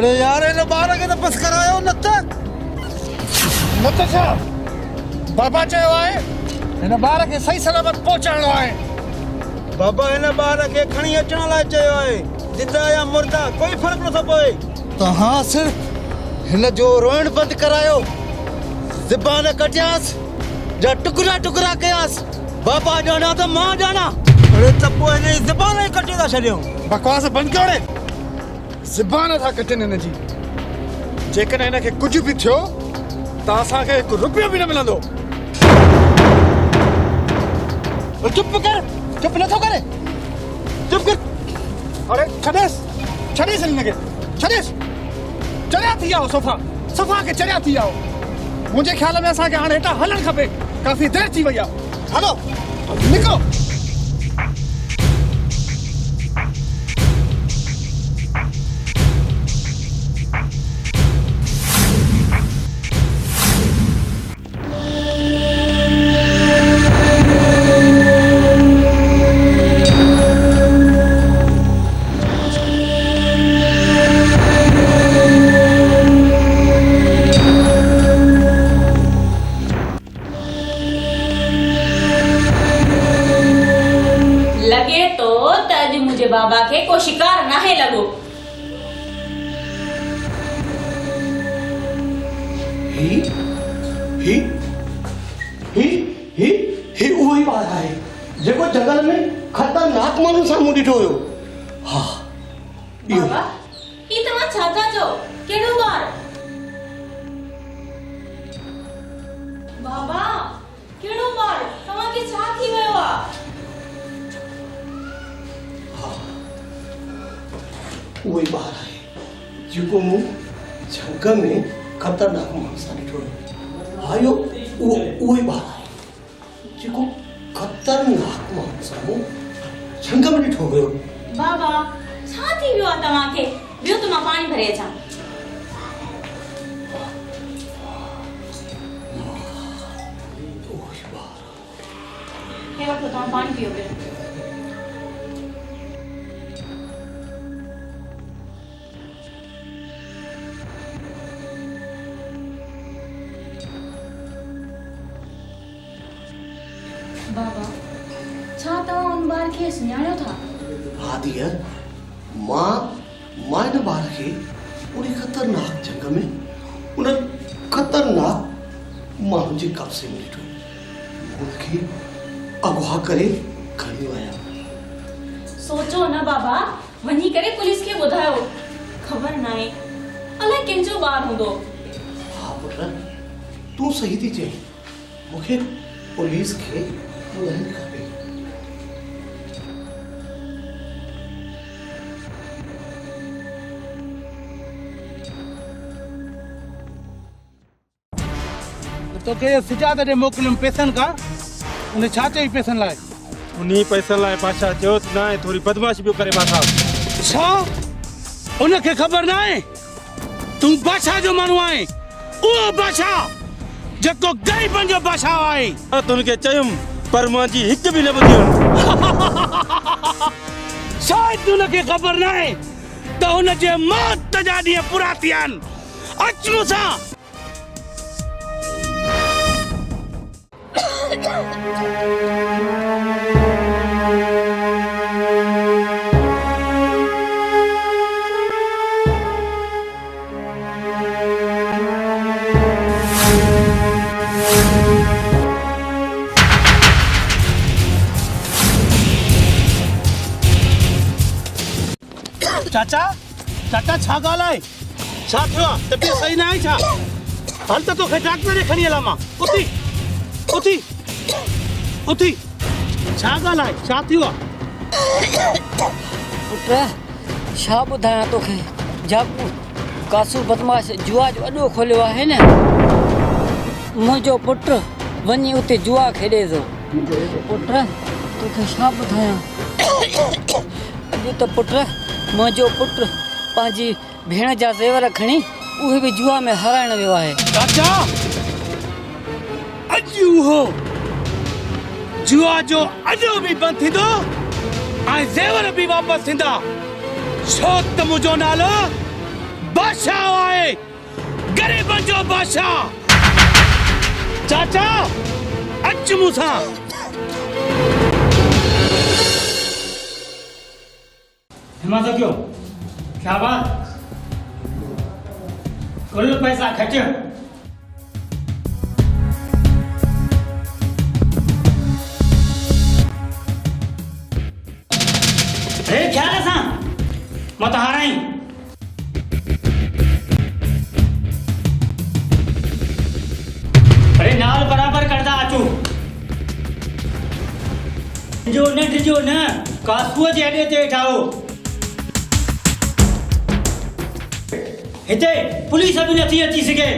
अरे यार इन ॿार खे त बस करायो न छा बाबा चयो आहे हिन ॿार खे सही सलामत पहुचाइणो आहे। बाबा हिन ॿार खे खणी अचण लाइ चयो आहे। जिंदा या मुर्दा कोई फर्क नथो पए। तव्हां सिर्फ़ हिन जो रोइण बंदि करायो, ज़बान कटियास या टुकड़ा टुकड़ा कयास। बाबा ॼाणा त मां ॼाणा। अरे त पोइ हिन जी ज़बान ई कटे था छॾियूं। बकवास बंदि कयो ज़बान था कटनि हिन जी। जेकॾहिं हिन खे कुझु बि थियो त असांखे हिकु रुपयो बि न मिलंदो। चुप कर, चुप नथो करे, चुप कर। अरे छॾेसि हिन खे, छॾेसि। चरिया थी आओ सोफा खे चरिया थी आओ। मुंहिंजे ख़्याल में असांखे हाणे हितां हलणु खपे। काफ़ी देरि थी वई आहे। हलो निकिरो। बाबा के को शिकार ना है लगो। ही वही बात है जेको जंगल में खतरनाक माण्हू साम्हूं ॾिठो हुयो। हाँ बाबा ई तव्हां छा था चओ? कहिड़ो ॿार? बाबा कहिड़ो ॿार? तव्हांखे छा थी वियो आहे? वही बात है जेको मूं झंग में खतरनाक माण्हू सां ॾिठो हुयो। हाँ वही बात है जेको खतरनाक माण्हू सां मूं झंग में ॾिठो हुयो। बाबा छा थी वियो आहे तव्हांखे? ॿियो त मां पाणी भरे अचां। हे वठो तव्हां पाणी पियो पियो। बाबा छा तव्हां उन ॿार खे सुञाणियो था? हाँ दिया मां इन ॿार खे उन खतरनाक जंग में उन खतरनाक माण्हू जे कब्ज़े में ॾिठो। उनखे अगवा करे खणी आया। सोचो न बाबा, वञी करे पुलिस खे ॿुधायो। ख़बर नाहे अलाए कंहिंजो ॿार हूंदो। हाँ पुट तूं सही थी चई। मूंखे पुलिस खे ॿुधाइणु खपे। तोखे सिजाद ॾे मोकिलियुमि पैसनि खां। उन छा चई पैसनि लाइ? उन्हीं पैसनि लाइ बादशाह चयो त न आहे थोरी बदमाशी पियो करे मां। छा उनखे ख़बर न आहे तूं बादशाह जो माण्हू आहे? उहो बादशाह जेको ग़रीबनि जो बादशाह आहे। तुनखे चयुमि पर मुंहिंजी हिकु बि न ॿुधियो। शायदि उनखे ख़बर न आहे त हुनजे मौत जा ॾींहं पूरा थिया आहिनि। अच मूंसां। चाचा छा ॻाल्हि आहे? छा थियो आहे? तबियत सही न आहे छा? हल त तोखे डॉक्टर ॾे खणी हलां मां। उथी छा ॻाल्हि आहे? छा थियो आहे? पुट छा ॿुधायां तोखे। जाकू कासू बदमाश जुआ जो अॾो खोलियो आहे न। मुंहिंजो पुटु वञी उते जुआ खेॾे थो। पुट तोखे छा ॿुधायां। अॼु त पुट मुंहिंजो पुटु पंहिंजी भेण जा ज़ेवर खणी उहे बि जुआ में हाराइण वियो आहे। चाचा अॼु उहो जुआ जो अॾो बि बंदि थींदो ऐं ज़ेवर बि वापसि थींदा। छो त मुंहिंजो नालो बादशाह आए गरीबन जो बादशाह चाचा अच मूसा हिम्मत क्यों क्या बात कुल पैसा खर्च अरे क्या सा मत हाराई अरे नाल बराबर करदा आचू जो न कासुआ जेडे ते ठाओ हिते पुलिस अभी नथी अची सके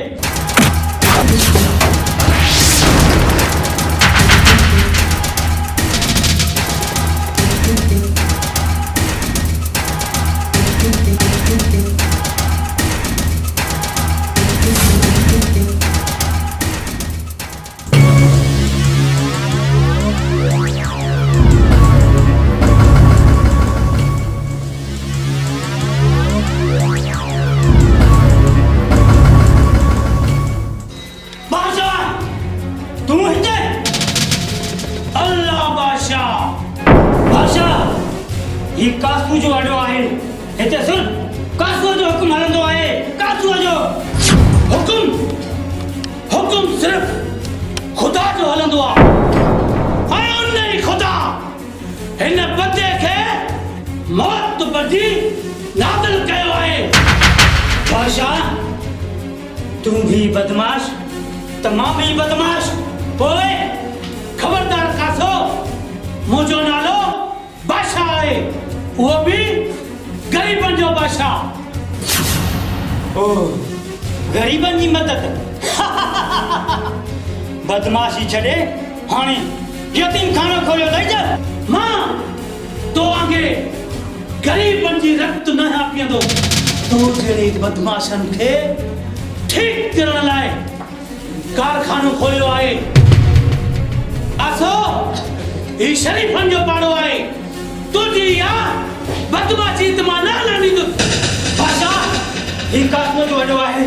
ये कासू जो अडो आहे हिते सुन कासू जो हुकुम हलंदो आहे कासू जो हुकुम सिर्फ खुदा जो हलंदो आहे हाय उन्हें खुदा हिन बंदे खे मौत बदी नाज़िल कयो आहे बादशाह तू भी बदमाश तमाम ही बदमाश पोए खबरदार कासो मुझो नालो बादशाह आहे वो भी गरीबन जो बादशाह ओ गरीबन जी मदद बदमाशी छड़े हाने यतीम खाना खोलियो दई जा मां तो आगे गरीबन जी रक्त न पियंदो तो जड़े बदमाशन खे ठीक करण लाए कारखानो खोलियो आहे आसो ई शरीफन जो पाड़ो आहे तुझी या बदमाशी तमाना लानी तो बादशाह ही कासुओ जो वडो आहे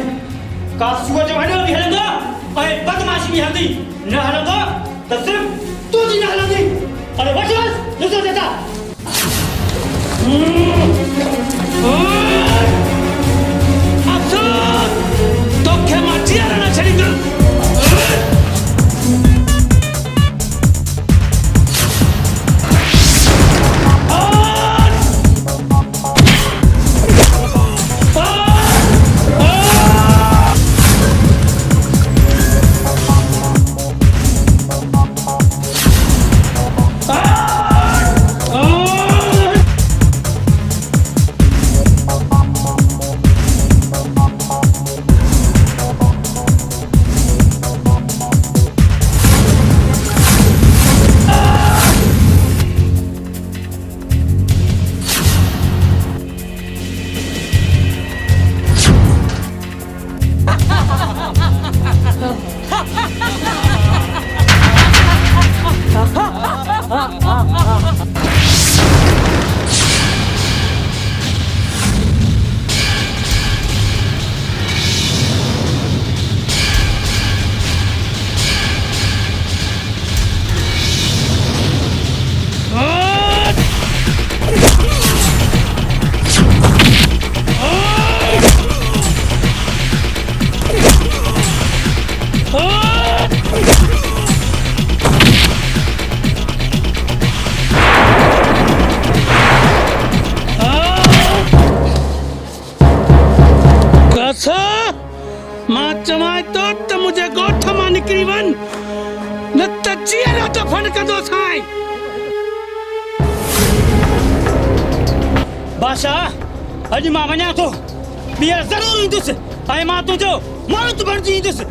कासुओ जो वडो भी हलंदो ऐं बदमाशी भी हलंदी न हलंदो त सिर्फ तुझी न हलंदी अरे बस ॾिसो चाचा अफ़सोस तोखे मां जीअर न छॾींदुमि मां चवां तो त मुझे गोठ मां निकरी वन न त जीअर तो फंड कंदो साईं बादशाह अॼु मां वञा थो ॿीहर ज़रूरु ईंदुसि ऐं मां तुंहिंजो माण्हू बणिजी ईंदुसि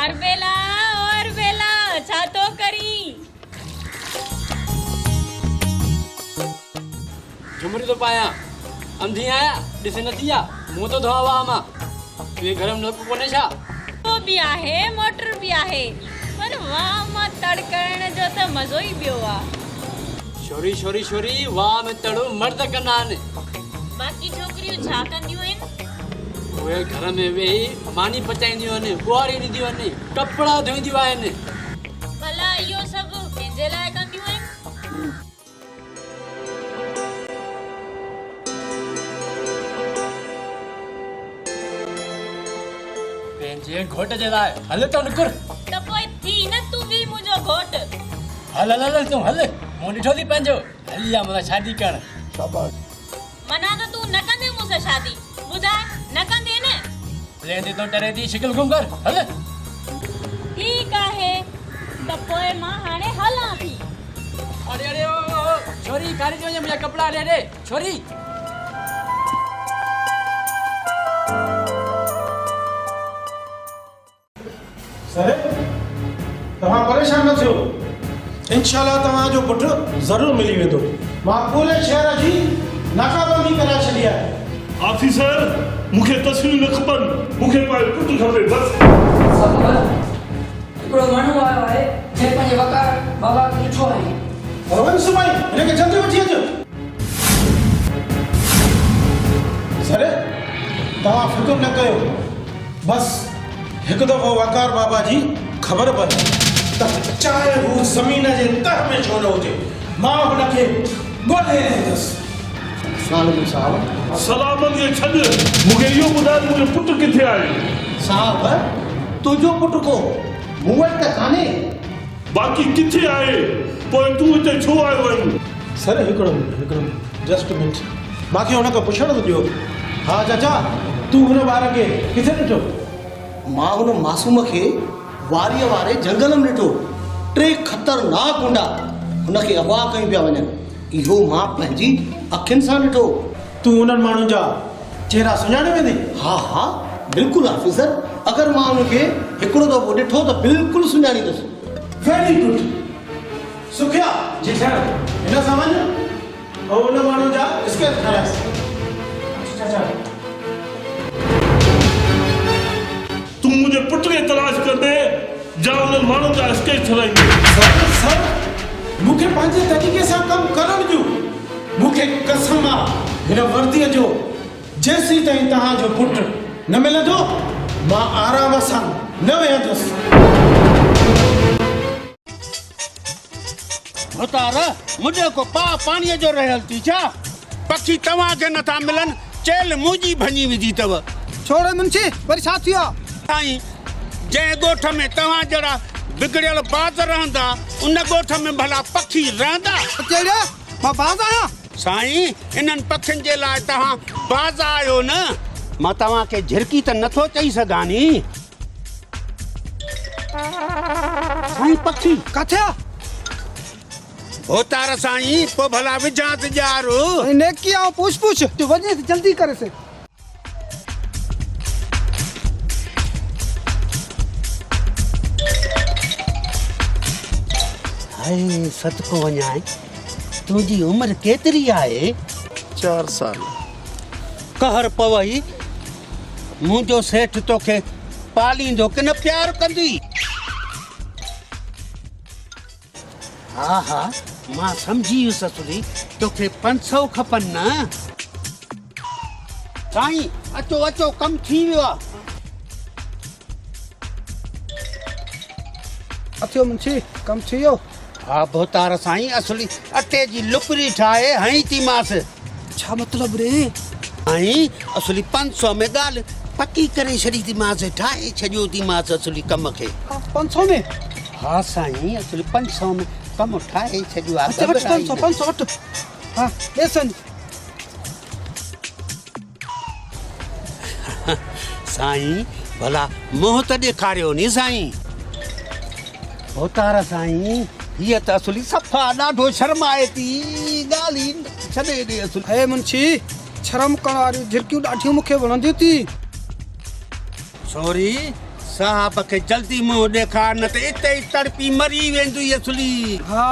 और बेला छा तो करी झुमरी तो पाया अंधी आया ॾिसे नथी आ मुंह तो धोआ हुआ मां तुझे घर में नलको कोने छा तो भी आहे मोटर भी आहे पर वाह मां तड़कण जो त मज़ो ही बियो आ छोरी छोरी छोरी वाह में तड़ो मर्द कंदा आहिनि बाकी छोकरियूं छा कंदियूं आहिनि उहे घर में वेही मानी पचाईंदियूं आहिनि ॿुहारी ॾींदियूं आहिनि कपिड़ा धोईंदियूं आहिनि भला इहो सभु कंहिंजे लाइ कंदियूं आहिनि पंहिंजे घोट जे लाइ हल तो निकुर त पोइ थी न तूं बि मुंहिंजो घोट हल हल हल तूं हल मूं ॾिठो थी पंहिंजो हली आ मला शादी करण मना त तूं न कंदे मूंसां शादी ॿुधाए न कंदे न लेंदे तो डरे थी शिकिल घुम कर हल ठीकु आहे त पोइ मां हाणे हलां थी अरे अरे ओ छोरी कारी जो मुंहिंजा कपिड़ा ॾे ॾे छोरी सर तव्हां परेशान न थियो इंशाल्लाह तव्हांजो पुटु ज़रूरु मिली वेंदो मां पूरे शहर जी नाकाबंदी कराए छॾी आहे ऑफिसर मूंखे तस्वीरूं न खपनि मूंखे पंहिंजो पुटु खपे बसि हिकिड़ो माण्हू आयो आहे जंहिं पंहिंजे वकार बाबा खे ॾिठो आहे रवन सुमाई हिनखे जल्दी वठी अचो सर तव्हां फिक्र न कयो बसि हिकु दफ़ो वकार बाबा जी ख़बर पए त चाहे हू ज़मीन जे तह में छो न हुजे मां हुनखे ॻोल्हे ईंदुसि सलामत खे छॾ मूंखे इहो ॿुधाए मुंहिंजो पुटु किथे आहे साहब तुंहिंजो पुटु को मूं वटि त कान्हे बाक़ी किथे आहे पोइ तूं हिते छो आयो आहीं सर हिकिड़ो मिनट जस्ट मिनट मूंखे हुनखे पुछण थो ॾियो हा चाचा तूं हुन ॿार खे किथे ॾिठो मां हुन मासूम खे वारीअ वारे जंगल में ॾिठो 3 ख़तरनाक हूंदा हुनखे अगवा कयूं पिया वञनि इहो मां पंहिंजी अखियुनि सां ॾिठो तूं उन्हनि माण्हुनि जा चेहरा सुञाणे वेंदे हा हा बिल्कुलु ऑफिसर अगरि मां हुनखे हिकिड़ो दफ़ो ॾिठो त बिल्कुलु सुञाणींदुसि वेरी गुड सुखिया जी सर हिन सां वञ ऐं उन माण्हू जा स्केच ठाहियासीं चाचा तूं मुंहिंजे पुट खे तलाश कंदे जा उन माण्हुनि जा स्केच ठाराईंदे सर मूंखे पंहिंजे तरीक़े सां कमु करण ॾियो मूंखे कसम आहे हिन वर्दीअ जो जेसीं ताईं तव्हांजो पुटु न मिलंदो मां आराम सां न वेहंदुसि भुतार मुझे को पाणीअ जो रहियल थी छा पखी तव्हांखे नथा मिलनि चेल मुंहिंजी भञी विधी अथव छोड़े मुंशी वरी छा थियो आहे साईं जंहिं ॻोठ में तव्हां जहिड़ा बिगड़ियल बाज़ रहंदा उन ॻोठ में भला पखी रहंदा कहिड़े मां बाज़ आहियां साईं इन्हनि पखियुनि जे लाइ तव्हां बाज़ आहियो न मां तव्हांखे झिरकी त नथो चई सघां नी साईं पखी किथे आहे भोतार साईं पोइ भला विझां त ॼारो नेकी आओ पूछ तू वञे जल्दी करे से हाय सतको वञाए तुंहिंजी उमिरि केतिरी आहे 4 साल कहर पवई मुंहिंजो सेठ तोखे पालींदो कि न प्यार कंदी हा हा मां सम्झी वियुसि असुली तोखे 500 खपनि न साईं अचो अचो कमु थी वियो आहे अथो मुंशी कम थी वियो हा भोतार साईं असुली अटे जी लुपरी ठाहे हई थी मांस छा मतलब रे आई असुली 500 में ॻाल्हि पकी करे छॾी थी मांस ठाहे छॾियो थी मांस असुली कम खे 500 में हा साईं असुली 500 में कम ठाहे छॾियो आहे अच्छा 500 वठ हाँ बेसन साईं भला मोह त ॾेखारियो नी साईं भोतार साईं हीअ त असुली सफ़ा ॾाढो शर्माए थी ॻाल्हि छॾे ॾे असुली हे मुंशी शर्म करण वारियूं झिरकियूं ॾाढियूं मूंखे वणंदियूं थी छोरी साहब के जल्दी मुंह ॾेखार न त इते ई तड़पी मरी वेंदी असली। हा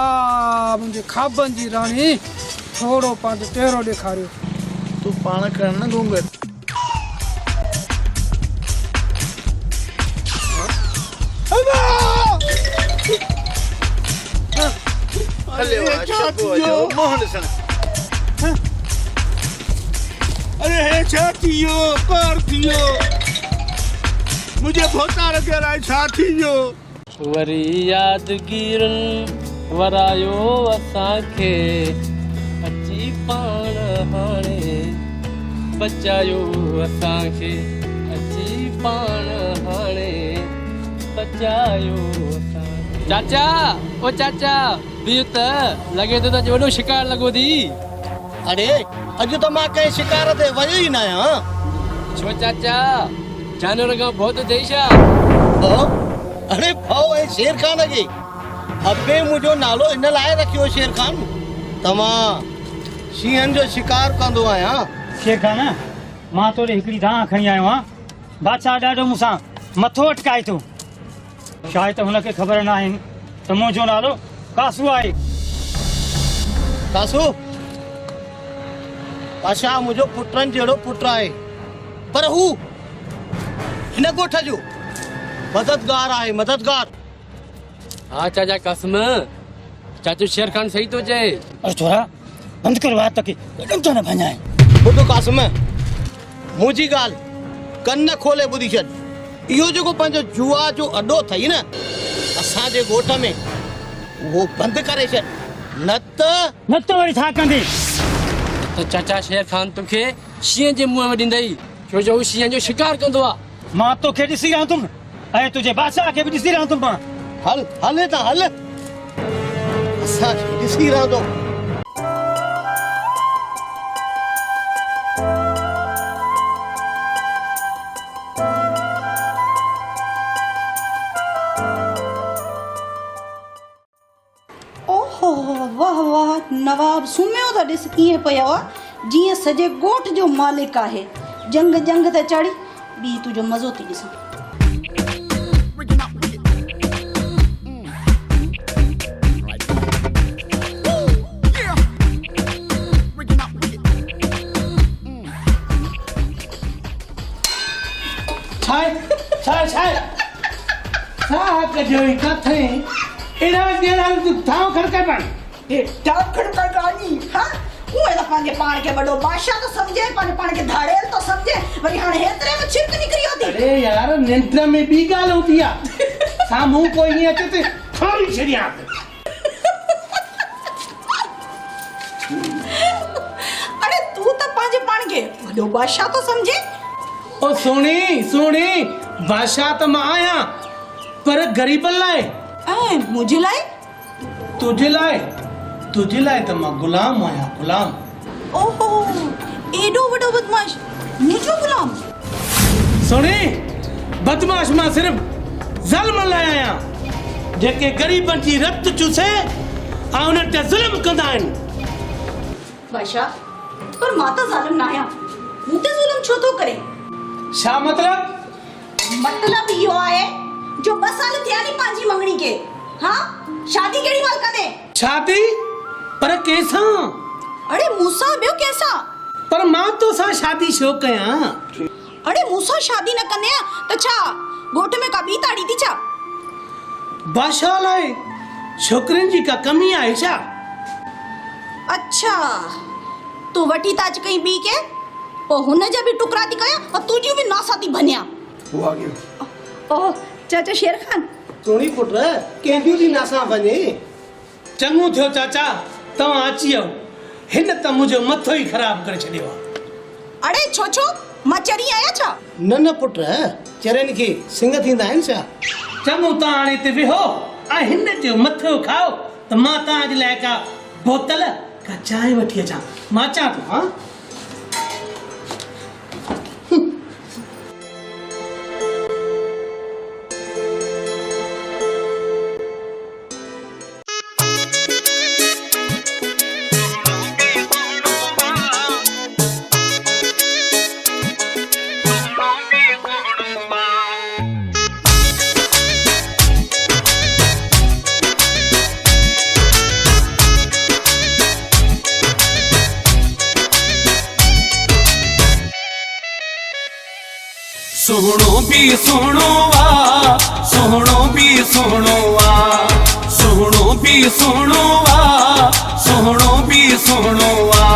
मुंहिंजे खाबनि जी राणी थोरो पंहिंजो चहिरो ॾेखारियो। तू पाण कर न घूंघट। मोहन सा अरे हे छा थियो कर थियो मुझे भोता रखियल छा थियो। वरी यादगिरन वरायो असांखे अची पाण हाणे बचायो असांखे अची पाण हाणे बचायो असांखे। चाचा ओ चाचा बीह त लॻे थो त वॾो शिकार लॻो थी। अरे अॼु त मां कंहिं शिकार ते वियो ई न आहियां। छो चाचा जानवर खां बहुत थिए छा? अरे भाउ ऐं शेर खान खे अबे मुंहिंजो नालो इन लाइ रखियो शेर खान त मां शींहनि जो शिकार कंदो आहियां। शेर खान मां तोड़े हिकिड़ी दांह खणी आयो आहियां। बादशाह ॾाढो मूंसां मथो अटकाए थो। शायदि त हुनखे ख़बर न आहिनि त मुंहिंजो नालो कासू आहे। कासू बादशाह मुंहिंजो पुटनि जहिड़ो पुटु आहे पर हू हिन ॻोठ जो मददगार आहे मददगार। हाँ चाचा कसम चाचू शेर खान सही तो चए। अरे छोरा बंद कर बात तक एकदम न भञाए। ॿुधो कासिम मुंहिंजी ॻाल्हि कन खोले ॿुधी छॾ। इहो जेको पंहिंजो जुआ जो अॾो अथई न असांजे ॻोठ में उहो बंदि करे छॾ न त वरी छा कंदी। तो चाचा शेर खान तुखे शींहं जे मुंहं में ॾींदई छो जो हू शींहं जो शिकार कंदो आहे। मां तोखे ॾिसी रहां तुम ऐं तुंहिंजे बादशाह खे बि ॾिसी रहां तुम। मां हल हले त हल असांखे ॾिसी रहंदो। ओहो वाह वाह नवाब सुम्हियो त ॾिस कीअं पियो आहे जीअं सॼे ॻोठ जो मालिक आहे। जंग जंग ते चढ़ी ॿी तुंहिंजो मज़ो थी ॾिसां। पाण खे वॾो बादशाह तो समझे पाण खे धाड़ेल तो समझे वरी हाणे हेतिरे में छिक निकिरी होती। अरे यार निंड में ॿी ॻाल्हि होती आहे साम्हूं कोई ईअं अचे त खणी छॾियां। अरे तू त पंहिंजे पाण खे वॾो बादशाह तो समझे। ओ सुणी सुणी बादशाह त मां आहियां पर ग़रीबनि लाइ। ऐं मुंहिंजे लाइ तुंहिंजे लाइ त मां गुलाम आहियां गुलाम। ओहो एडो वॾो बदमाश मुंहिंजो गुलाम। सुणी बदमाश मां सिर्फ़ ज़ल्म लाइ आहियां जेके ग़रीबनि जी रत चूसे ऐं उन्हनि ते ज़ुल्म कंदा आहिनि। बादशाह पर मां त ज़ालिम न आहियां मूं ते ज़ुल्म छो थो करे। छा मतलब इहो आहे जो 2 साल थिया नी पंहिंजी मंगणी के। हाँ शादी केड़ी माल कंदे। शादी पर कैसां। अरे मूंसां ॿियो कैसां। पर मां तो सां शादी छो कयां। अरे मूंसां शादी न कंदे त छा ॻोठ में का ॿी ताड़ी थी छा। बादशाह लाइ छोकरिन जी का कमी आहे छा। अच्छा तू वठी ताज कहीं ॿी के पोइ हुन जा बि टुकड़ा थी कया और तुंहिंजूं बि नासा थी भनिया। वो आ गयो। ओह चाचा शेर खान सोनी पुट कंहिंजूं थी नासा वञे। चङो थियो चाचा तव्हां अची वियो हिन त मुंहिंजो मथो ई ख़राब करे छॾियो आहे। अरे छो मां चरी आहियां छा। न पुट चरनि खे सिंग थींदा आहिनि छा। चङो तव्हां हाणे हिते वेहो ऐं हिन जो मथो खाओ त मां तव्हांजे लाइ का बोतल का चांहि वठी अचां। मां अचां थो। हाँ सोहणो भी सोहणो वा सोहणो भी सोहणो वा सोहणो भी सोहणो वा सोहणो भी सोहणो वा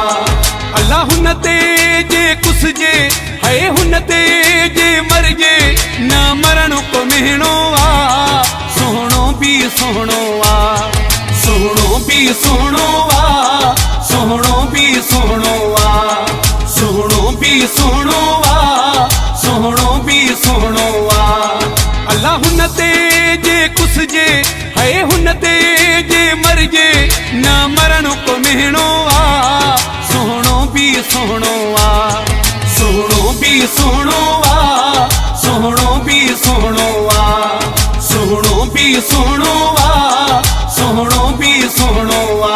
अल्लाह हुन ते जे कुसजे है हुन ते जे मरजे न मरण को मिहणो वा सोहणो भी सोहणो वा सोहणो भी सोहणो वा सोहणो भी सोहणो वा सोहणो भी सोहणो वा सोहणो भी सोहणो वा अल्लाह हुन ते जे कुसजे है हुन ते जे मरजे न मरण को मिहणो वा सोहणो भी सोहणो वा सोहणो भी सोहणो वा सोहणो भी सोहणो वा सोहणो भी सोहणो वा सोहणो भी सोहणो वा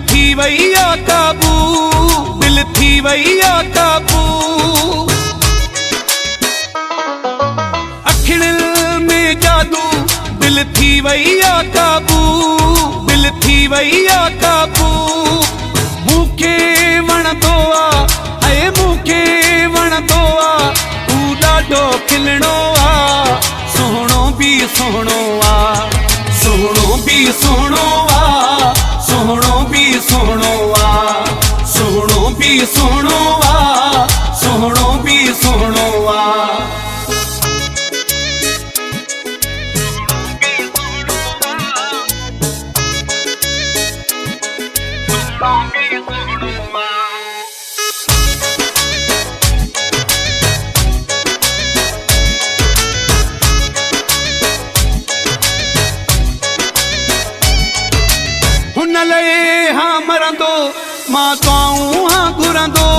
थी वैया काबू दिल थी वैया काबू अखिड़िल में जादू दिल थी वैया काबू दिल थी वैया काबू मूंखे वणंदो आहे मूंखे वणंदो आहे तू ॾाढो खिलणो आहे सोहणो भी सोहणो आहे सोहणो भी सोहणो आहे सोहणो भी सोहणो वा सोहणो भी सोहणो वा सोहणो भी सोहणो वा हुन लए हाँ मरंदो मां तूं हाँ घुरंदो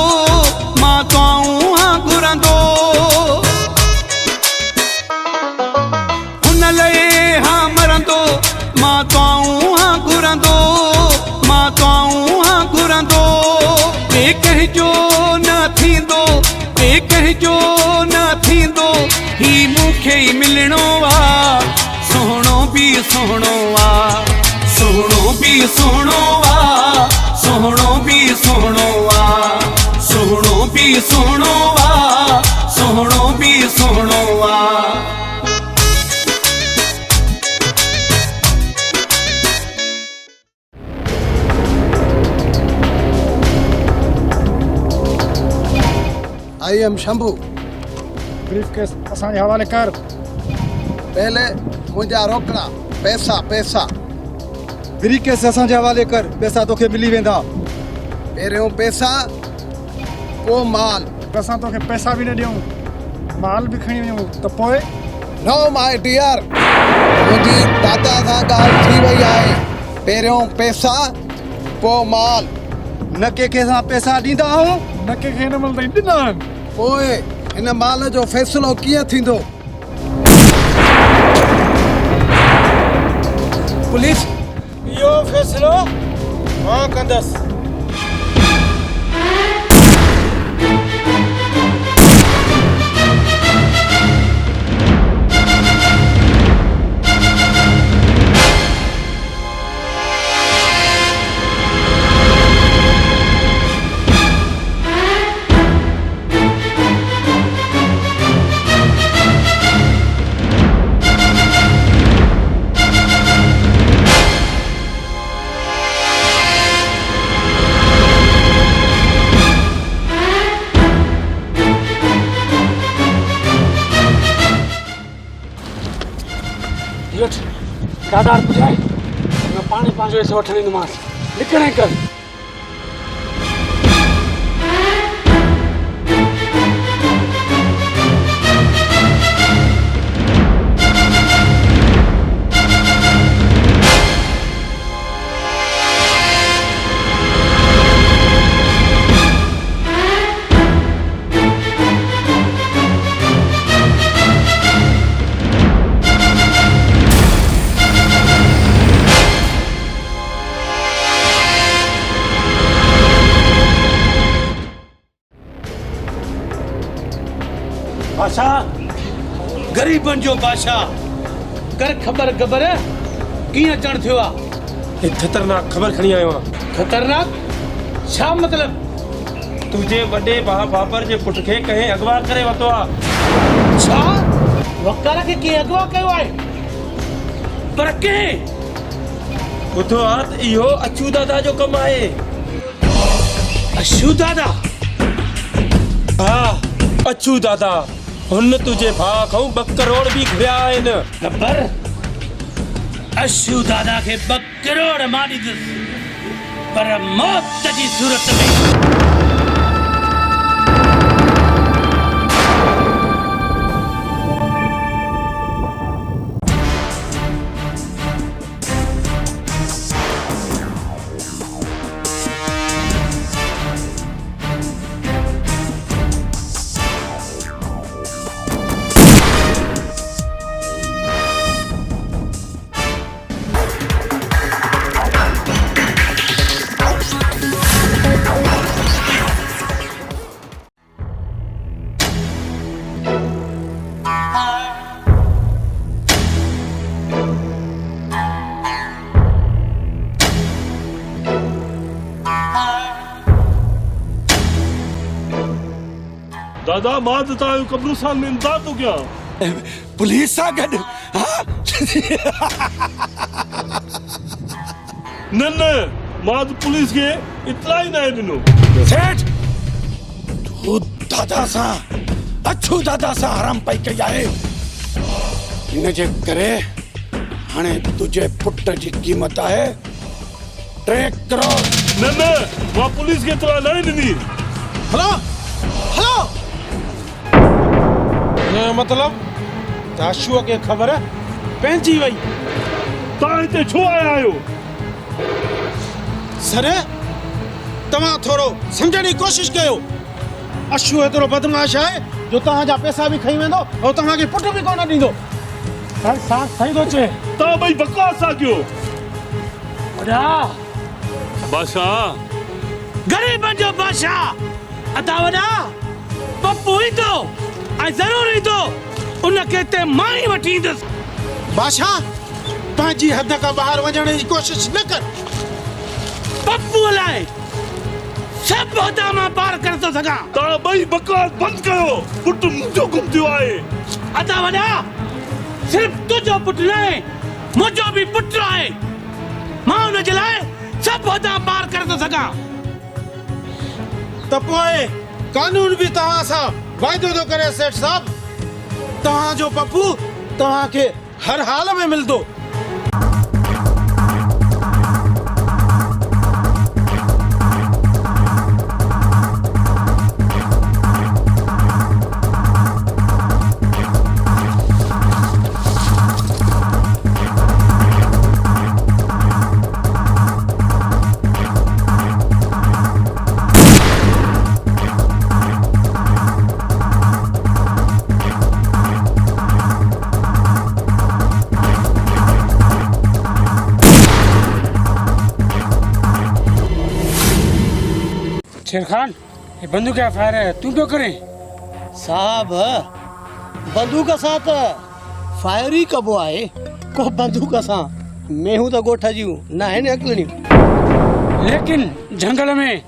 मां तूं हाँ घुरंदो हुन लए हाँ मरंदो मां तूं हाँ घुरंदो मां तूं हाँ घुरंदो के कहजो न थींदो के कहजो न थींदो ही मूंखे ई मिलणो वा सोहणो भी सोहणो वा सोहणो भी सोहणो वा सोहणो भी सोहणो वा सोहणो भी सोहणो वा सोहणो भी सोहणो वा I am Shambhu brief case असांजे हवाले कर पहले मुंहिंजा रोकड़ा पैसा पैसा ब्रीफ केस असांजे हवाले कर पैसा तोखे मिली वेंदा पहिरियों पैसा पोइ माल असां तोखे पैसा बि न ॾियूं माल बि खणी वञूं त पोइ नो माय डियर मुंहिंजी दादा सां ॻाल्हि थी वई आहे पहिरियों पैसा पोइ माल न कंहिंखे असां पैसा ॾींदा आहियूं न कंहिंखे हिन महिल ताईं ॾिना आहिनि पोइ हिन माल जो फ़ैसिलो कीअं थींदो पुलिस इहो फ़ैसिलो मां कंदसि दादार पुजाए मैं पानी पंहिंजो हिसो वठण ईंदोमांसि निकिरे कर बादशाह गरीबन जो बादशाह कर खबर खबर कियां अचण थियो आ एक खतरनाक खबर खणी आयो आहियां। खतरनाक छा मतलब? तुझे वॾे भाउ बाबर जे पुट खे कंहिं अगवा करे वरितो आहे। छा वकार खे कंहिं अगवा कयो आहे? पर कंहिं? ॿुधो आहे त इहो अछू दादा जो कमु आहे। अछू दादा? हा अछू दादा, हुन तुंहिंजे भाउ खां 2 करोड़ बि घुरिया आहिनि। गब्बर अछू दादा खे 2 करोड़ मां ॾींदुसि, पर मौत जी सूरत में। दादा मां त तव्हांजो कब्रिस्तान में इंतज़ार थो कयां। पुलिस सां गॾु? न न मां त पुलिस खे इतला ई न ॾिनो। सेठ तूं दादा सां अछू दादा सां हराम पई कई आहे। इन जे करे हाणे तुंहिंजे पुट जी क़ीमत आहे 3 करोड़। न न मां पुलिस खे इतला न ॾिनी। हलो हलो मतलब अछूअ खे ख़बर पइजी वई। तव्हां हिते छो आया आहियो? सर तव्हां थोरो सम्झण जी कोशिशि कयो। अछू एतिरो बदमाश आहे जो तव्हांजा पैसा बि खई वेंदो ऐं तव्हांखे पुट बि कोन ॾींदो। सही थो चए। तव्हां ॿई बकवास था कयो। वॾा बादशाह गरीबन जो बादशाह अता वॾा पप्पू ईंदो ऐं ज़रूरु ईंदो, उनखे ते मां ई वठी ईंदुसि। बादशाह पंहिंजी हद खां ॿाहिरि वञण जी कोशिशि न कर। पप्पू लाइ सभु हद मां पार करे थो सघां। तव्हां ॿई बकवास बंदि कयो। पुट मुंहिंजो गुम थियो आहे। अता वॾा सिर्फ़ तुंहिंजो पुटु न आहे, मुंहिंजो बि पुटु आहे। मां हुनजे लाइ सभु हद पार करे थो सघां। त पोइ कानून बि तव्हां सां वाइदो थो करे सेठ साहब। तव्हांजो पप्पू तव्हांखे हर हाल में मिलंदो। शेर खान ये बंदूक क्या फायर है, तू क्यों करे? साहब बंदूक सां त फायर ई कबो आहे, को बंदूक सां मेहूं त गोठ जूं न आहिनि अकड़ियूं। लेकिन जंगल में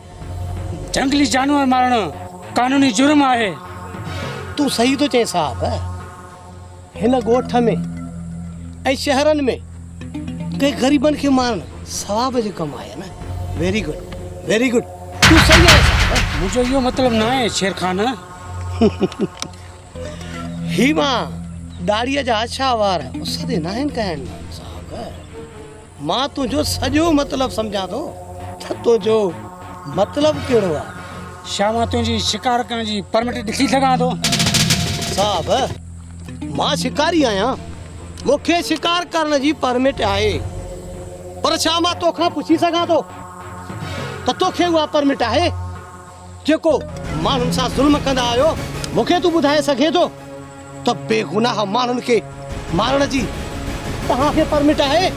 जंगली जानवर मारणु कानूनी जुर्म आहे। तू सही तो चए साहब। हिन गोठ में ऐं शहरनि में कंहिं ग़रीबनि खे मारणु सवाब जो कमु आहे न। Very good very good. तू सही आहे साहब। मुझे यो मतलब ना है शेर खान। ही मां दाड़ीअ जा अछा वार उसदे न आहिनि कहण साहब। मां तुंहिंजो सॼो मतिलबु सम्झां थो त तुंहिंजो मतिलबु कहिड़ो आहे। छा मां तुंहिंजी शिकार करण जी परमिट ॾिसी सघां थो? साहब मां शिकारी आहियां, मूंखे शिकार करण जी परमिट आहे, पर छा मां तोखां पुछी सघां थो त तोखे उहा परमिट आहे जेको माण्हुनि सां ज़ुल्म कंदा आहियो? मूंखे तूं ॿुधाए सघे थो त बेगुनाह माण्हुनि खे मारण जी तव्हांखे परमिट आहे?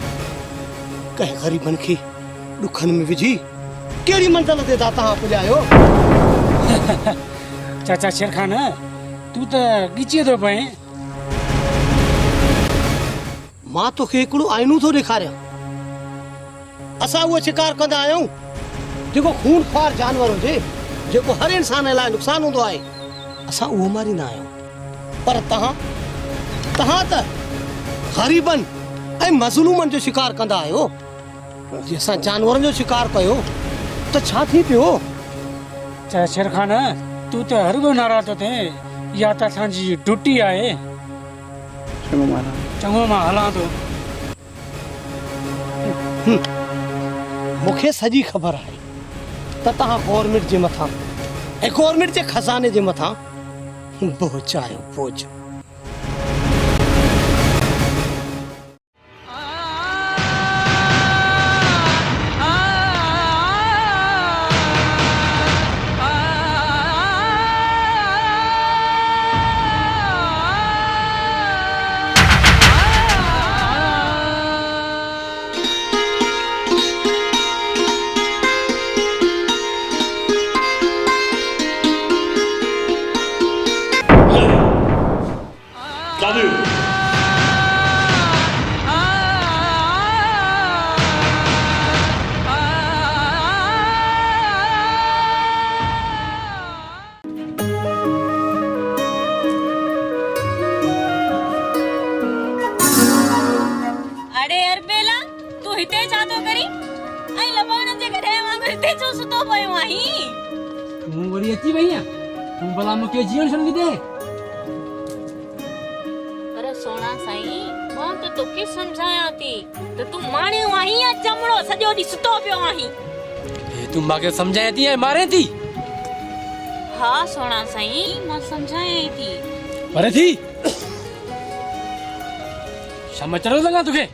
कंहिं ग़रीबनि खे ॾुखनि में विझी कहिड़ी मंज़िल ते था तव्हां पुॼायो? चाचा शेर खान तू तो गिचे तो पए मां तोखे हिकिड़ो आइनू थो ॾेखारियां। असां उहो शिकार कंदा आहियूं जेको खून ख़्वार जानवर हुजे, जेको हर इंसान लाइ नुक़सान हूंदो आहे, असां उहो मारींदा आहियूं। पर तव्हां त ग़रीबनि ऐं मज़लूमनि जो शिकार कंदा आहियो। जे असां जानवरनि जो शिकार कयो त छा थी पियो? शेर खान तू तो हरगो नाराज़ तो थे, या त असांजी ड्यूटी आहे। चङो मां हलां थो। मूंखे सॼी ख़बर आहे त तव्हां गवर्नमेंट जे मथां ऐं गवर्नमेंट जे खज़ाने जे मथां बोझ आहियो, बोझ। भला मुझे जीवन छॾी दे। पर सोना साईं मां तो तोखे समझाया थी त तू माणियो आहीं या चमड़ो सॼो ॾींहुं सुतो पियो आहीं। तू मूंखे समझाए थी ऐं मारे थी? हा सोना साईं मां समझाया थी। पर थी शम चढ़ो लॻा तोखे।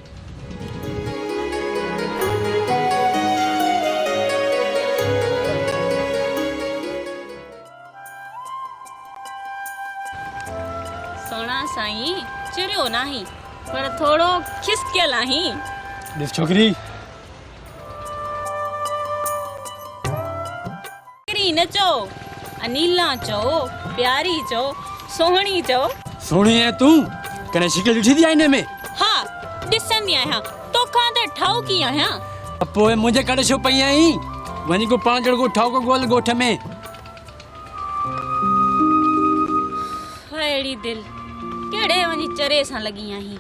सोना साईं चिड़ियो नहीं पर थोड़ो खिसकियल आहीं। ॾिस छोकरी न चो, अनीला चो, प्यारी चो, सोहणी चो। सोहणी है तू कने शिकल ॾिठी थी आईने में? हा ॾिसंदी आहियां, तोखां त ठाउकी आहियां। पोइ मुंहिंजे कॾहिं छो पई आई? वञी को पाण जहिड़ो ठाउको ॻोल्ह ॻोठ में। अहिड़ी दिल केड़े वञी चरे सां लॻी आहीं।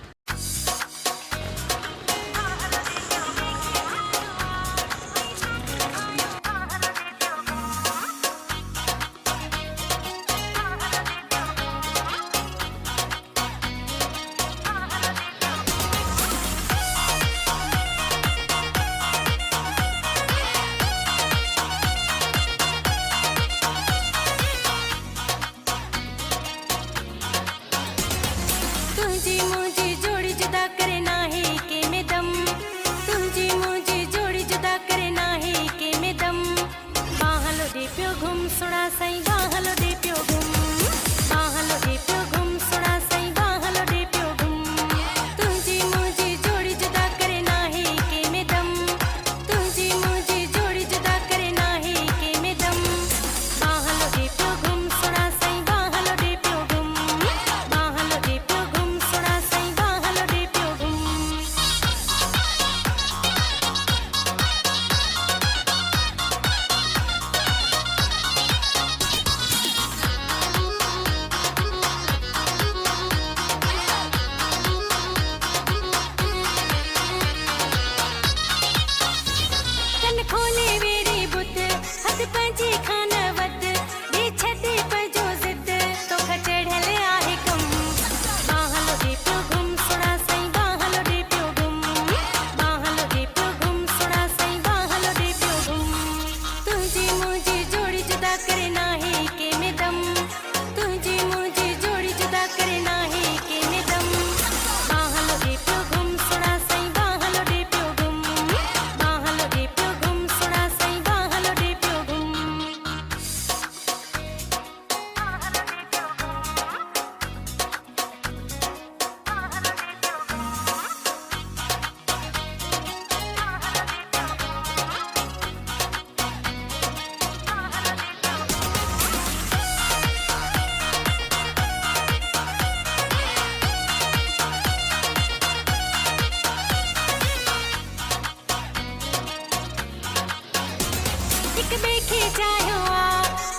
हिक ॿिए खे चाहियो आ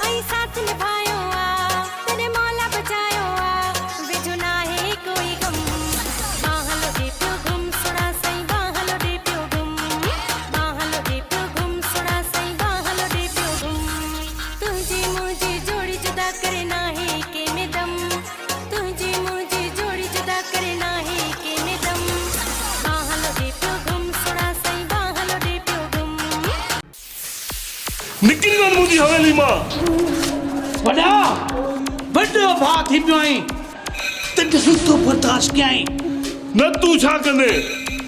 ऐं साथ निभायो आ तने मौला बचायो आ वेझो नाहे कोई गम बाहलो दे पियो गुम सुना सही बाहलो दे पियो गुम बाहलो दे पियो गुम सुना सही बाहलो दे पियो गुम तुझी मुझी जोड़ी जुदा करे नाहे के में दम तुझी मुझी जोड़ी जुदा करे नाहे के में दम बाहलो दे पियो गुम सुना सही बाहलो दे पियो गुम निकली वञ मुंहिंजी हवेली मां वॾा वॾो भाउ थी पियो आहीं त ॾिसूं तो बर्दाश्त कयाई न तूं छा कंदे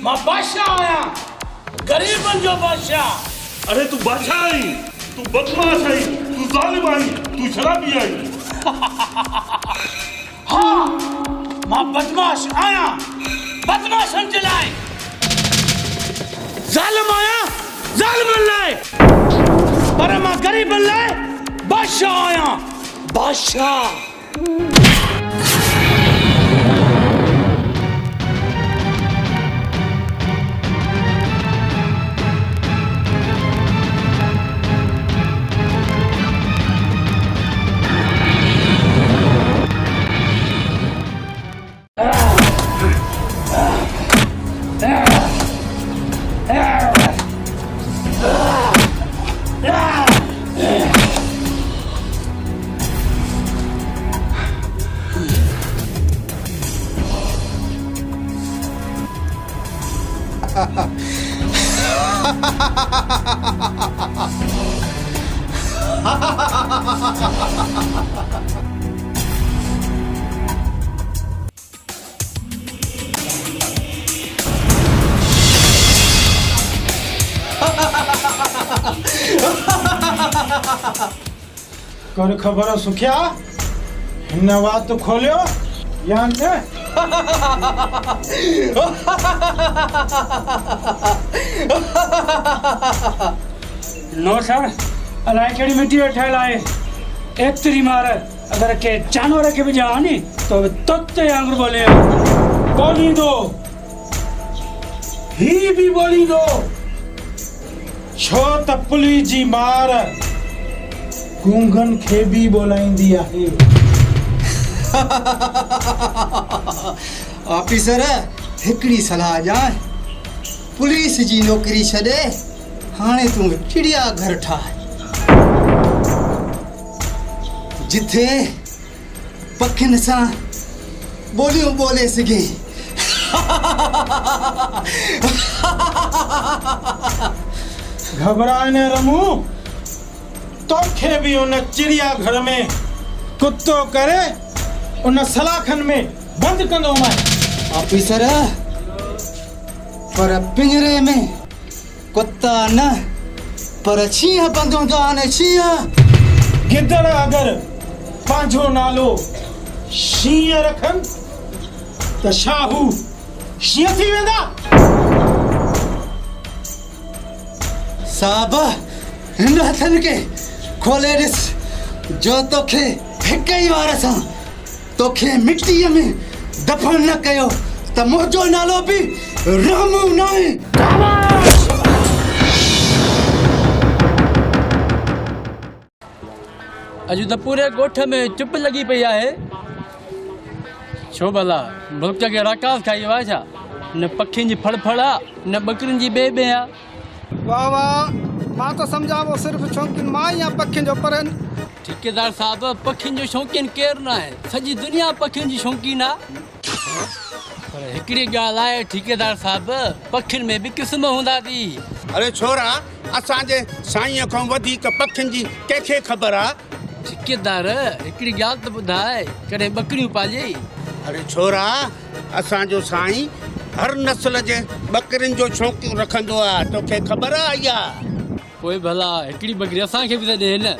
मां बादशाह आहियां ग़रीबनि जो बादशाह अरे तूं बादशाह आहीं तूं बदमाश आहीं तूं ज़ालिम आहीं तूं शराबी आहीं हाँ मां बदमाश आहियां बदमाशनि जे लाइ ज़ालिम आहियां ज़ालिमनि लाइ पर मां ग़रीबनि लाइ बादशाह आहियां बादशाह कर खबर सुखिया हिन वात खोलियो या न नो सर अलाए कहिड़ी मिट्टी जो ठहियल आहे एतिरी मार अगरि के जानवर खे बि ॼाण नी तो तोते वांगुरु बोले बोलींदो ही भी बोलींदो छो त पुलिस जी मार गूंगन खे भी बोलाईंदी आहे ऑफिसर हिकड़ी सलाह ॼाण पुलिस जी नौकरी छॾे हाणे तूं चिड़िया घर ठाह जिथे पखियुनि सां ॿोलियूं ॿोले सघे घबराए न रमू तोखे भी उन चिड़िया घर में कुत्तो करे उन सलाखन में बंद कंदो मैं ऑफिसर पर पिंजरे में कुत्ता न पर छींह बंद हूंदो आहे न छींह गिदड़ अगर पांजो नालो शींह रखन त शाहू शींह थी वेंदा साहब हिन हथनि खे खोले ॾिस जो तोखे हिक ई वार सां तोखे मिट्टीअ में दफ़न न कयो त मुंहिंजो नालो बि रामू न आहे अॼु त पूरे ॻोठ में चुप लॻी पई आहे छो भला मुल्क खे रकास खाई वियो आहे छा न पखियुनि जी फड़फड़ आहे न ॿकरियुनि जी ॿे ॿे आहे वाह वाह मां तो समझा वो सिर्फ शौकीन मां या पखियुनि जो पर ठेकेदार साहब पखियुनि जो शौक़ीन केरु न आहे सॼी दुनिया पखियुनि जी शौक़ीन आहे पर हिकिड़ी ॻाल्हि आहे ठेकेदार साहब पखियुनि में बि क़िस्म हूंदा थी अरे छोरा असांजे साईं खां वधीक पखियुनि जी कंहिंखे ख़बर आहे ठेकेदार हिकिड़ी ॻाल्हि त ॿुधाए कॾहिं ॿकरियूं पाले अरे छोरा असांजो साईं हर नस्ल जे ॿकरियुनि जो शौक़ रखंदो आहे तोखे ख़बर आहे इहा पोइ भला हिकिड़ी ॿकरी असांखे बि त ॾे न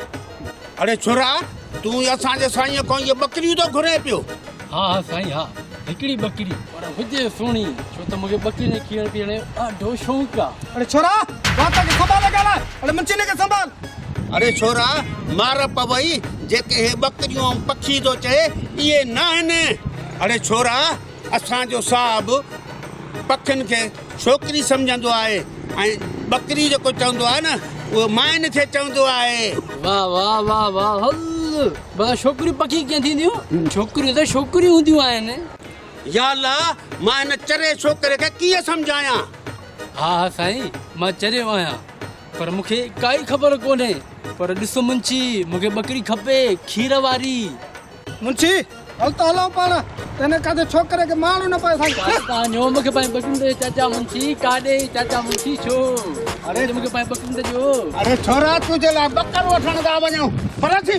अरे छोरा तूं असांजे साईं खां इहे ॿकरियूं थो घुरे पियो हा हा साईं हा हिकिड़ी ॿकरी पर हुजे सुहिणी छो त मूंखे ॿकरी ने खीअण पीअण जो ॾाढो शौक़ु आहे अरे छोरा बात खे संभाल ॻाल्हाए अरे मुंहिंजी खे संभाल अरे छोरा मार पवई जेके हे ॿकरियूं ऐं पखी थो चए इहे न आहिनि अरे छोरा असांजो साहबु पखियुनि खे छोकिरी सम्झंदो आहे ऐं ॿकरी जेको चवंदो आहे न वो माइन थे चवंदो आहे। वाह वाह वाह वाह हल बा छोकरी पकी के थींदियूं छोकरी तो छोकरी हूंदियूं आहिनि। या अल्लाह मां इन चरे छोकरे के कीअं समझाया। हाँ हाँ साईं मां चरियो आहियां पर मूंखे काई ख़बर कोन्हे पर ॾिसो मुंशी मूंखे बकरी खपे खीर वारी। मुंशी हल तो हलो पाण तेने कादे छोकरे के मारू न पाए साईं। तव्हांजो मूंखे पंहिंजे बकरियुनि ते चाचा मुंशी काॾे चाचा मुंशी छो अरे मूंखे पंहिंजे बकरियुनि ते जो। अरे छोरा तुझे लाइ बकर वठण था वञूं पर थी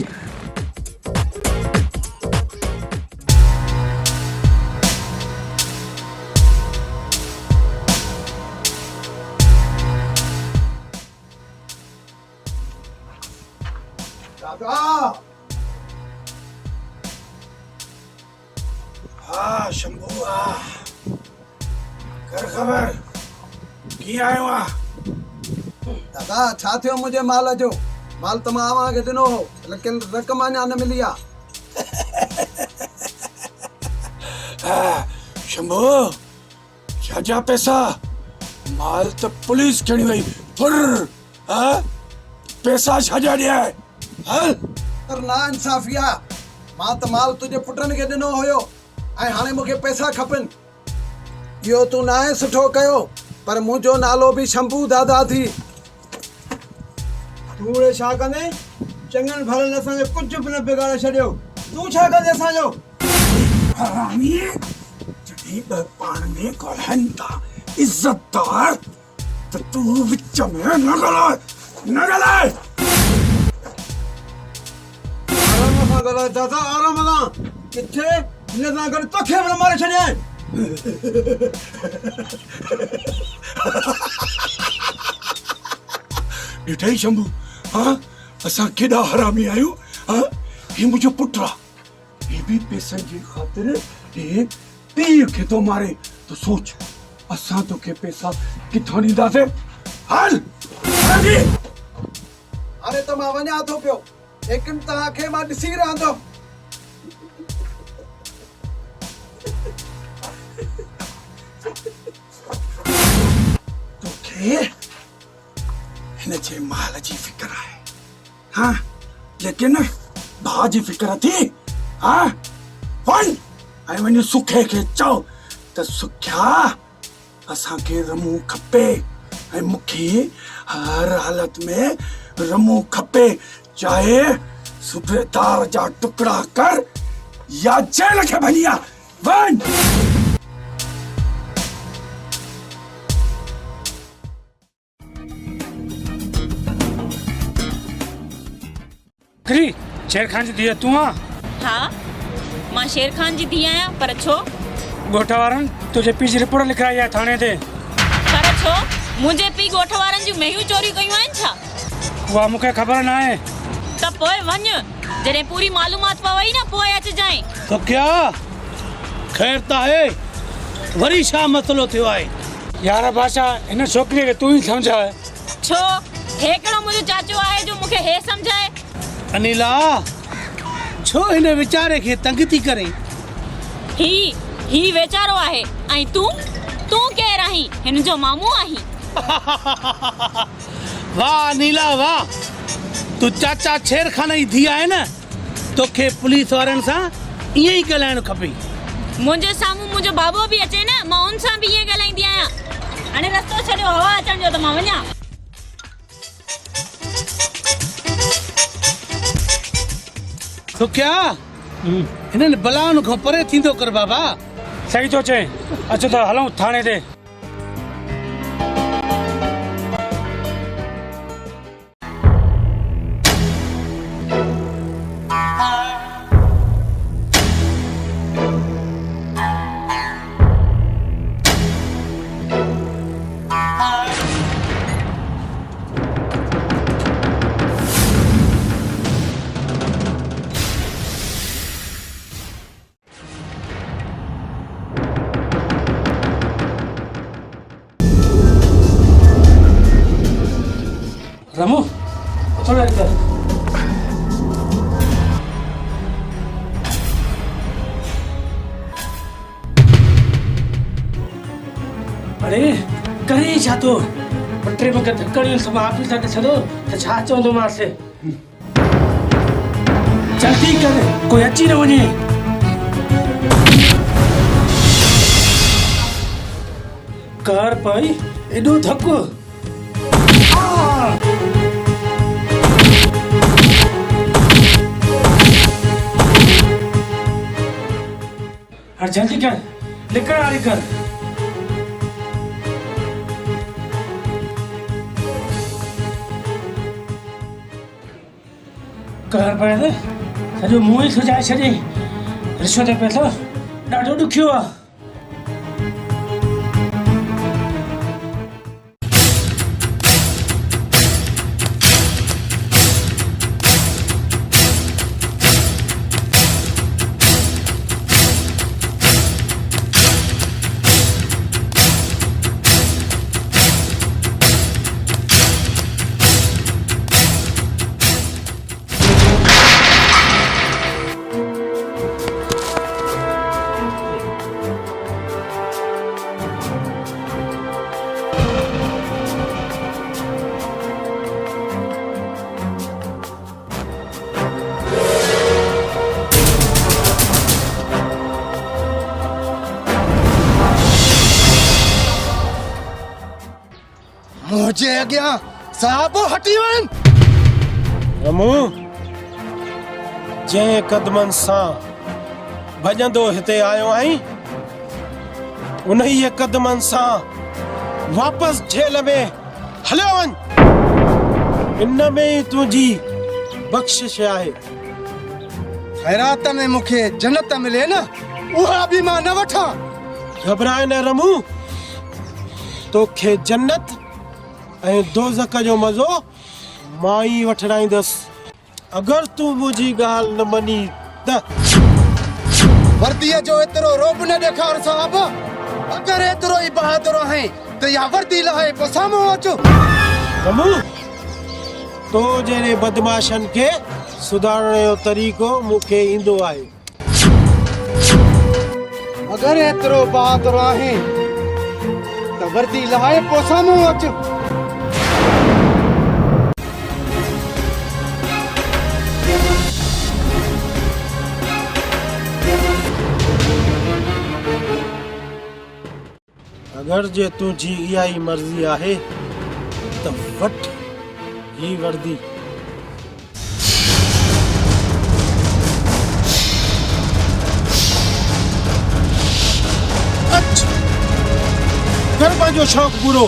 दादा हाँ शंभू कर खबर कीअं आयो आहे। दादा छा थियो मुंहिंजे माल जो माल त मां अव्हांखे ॾिनो हो लेकिन रक़म अञा न मिली आहे। शंभू छाजा पैसा माल तो पुलिस खणी वई फुर पैसा छाजा ॾिया हल। पर ना इंसाफ़ी आहे मां त माल तुंहिंजे पुटनि खे ॾिनो हुयो ऐं हाणे मूंखे पैसा खपनि। इहो तूं ना आहे सुठो कयो पर मुंहिंजो नालो बि शंभू दादा थी। तूं उहे छा कंदे चङनि भलनि असांखे कुझु बि न बिगाड़े छॾियो। तूं छा कंदे असांजो हरामी जॾहिं ॿ पाण में ॻाल्हाइनि था इज़तदार त तूं विच में न ॻाल्हाए। आराम सां ॻाल्हाए दादा आराम सां किथे हिन सां गॾु तोखे बि मारे छॾियां। ॾिठई शंभू हाँ असां केॾा हरामी आहियूं। हाँ ही मुंहिंजो पुटु आहे ही बि पैसनि जी ख़ातिर हे पीउ खे थो मारे तो सोच असां तोखे पैसा किथां ॾींदासीं। हल हाणे त मां वञा थो पियो लेकिन तव्हांखे मां ॾिसी रहंदुमि। तोखे हिन जे माल जी फिक्र आहे हाँ लेकिन भाउ जी फिक्र थी। हाँ वञ ऐं वञी सुखे खे चओ त सुखिया असांखे रमू खपे ऐं मूंखे हर हालत में रमू खपे चाहे सूबेदार जा टुकड़ा कर या जेल खे भञी आ वञ। करी शेर खान जी धीअ तूं आ। हाँ मां शेर खान जी धीअ आहियां पर छो ॻोठ वारनि तुंहिंजे पीउ जी रिपोर्ट लिखाई आहे थाणे ते। पर छो मुंहिंजे पीउ ॻोठ वारनि जूं मेयूं चोरी कयूं आहिनि छा। उहा मूंखे ख़बर न आहे। त पोइ वञ जॾहिं पूरी मालूमात पवई न पोइ अचिजांइ। तो क्या खैर त आहे वरी छा मसलो थियो आहे। यार भाषा हिन छोकिरीअ खे तूं ई सम्झाए। छो हेकड़ो मुंहिंजो चाचो आहे जो मूंखे हे सम्झाए। अनिला छो हिन वीचारे खे तंग थी करे। ही वेचारो आहे ऐं तूं केरु आहीं हिन जो मामू आहीं। वाह नीला वाह तू चाचा शेर खान जी धीअ आहे न तोखे पुलिस वारनि सां ईअं ई ॻाल्हाइणु खपे। मुंहिंजे साम्हूं मुंहिंजो बाबो बि अचे न मां उन सां बि ईअं ॻाल्हाईंदी आहियां। हाणे रस्तो छॾियो हवा अचण जो त मां वञा। सुखिया हिननि बलाउनि खां परे थींदो कर बाबा। सही थो चए अचो त हलूं थाणे ते। रमू थोड़ा इधर। अरे करे छा तो एतिरे मूंखे धकड़ियूं सभु ऑफिस ते छॾो त छा चवंदोमांसि जल्दी कर कोई अची न वञे कर पई एॾो धकु और जल्दी कर लिखण वारी कर कर पए सॼो मुंहुं ई सुजाए छॾे रिश्वत जो पैसो ॾाढो ॾुखियो आहे मुझे अॻियां साहब हटी वञ रमू जंहिं कदमनि सां भॼंदो हिते आयो आहीं उन्हीअ कदमनि सां वापसि जेल में हलियो वञ इन में ई तुंहिंजी बख़्शिश आहे ख़ैरात में मूंखे जन्नत मिले न उहा बि मां न वठां घबराए न रमू तोखे जन्नत ऐं दोज़ख जो मज़ो मां ई वठराईंदुसि अगरि तूं मुंहिंजी ॻाल्हि न मञी त वर्दीअ जो एतिरो रोब न ॾेखार साहब अगरि एतिरो ई बहादुर आहे त या वर्दी लाहे पोइ साम्हूं अचो रमू तो जहिड़े बदमाशनि खे सुधारण जो तरीक़ो मूंखे ईंदो आहे अगरि एतिरो बहादुर आहे त वर्दी लाहे पोइ साम्हूं अचो अगरि जे तुंहिंजी इहा ई मर्ज़ी आहे त वठ ही वर्दी कर पंहिंजो शौक़ु पूरो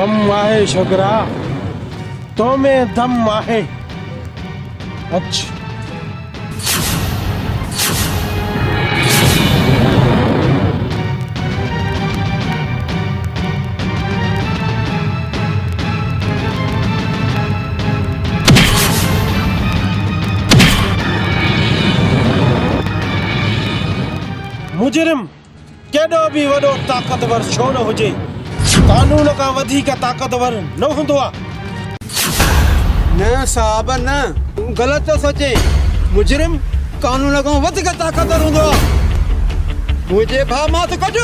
दम आहे छोकरा तो में दम आहे अच्छा मुजरिम केॾो बि वॾो ताक़तवर छो न हुजे, कानून खां वधीक ताक़तवर न हूंदो आहे। न साहब न, तूं ग़लति थो सोचे। मुजरिम कानून खां वधीक ताक़तवर हूंदो आहे। मुंहिंजे भाउ मां त कढ।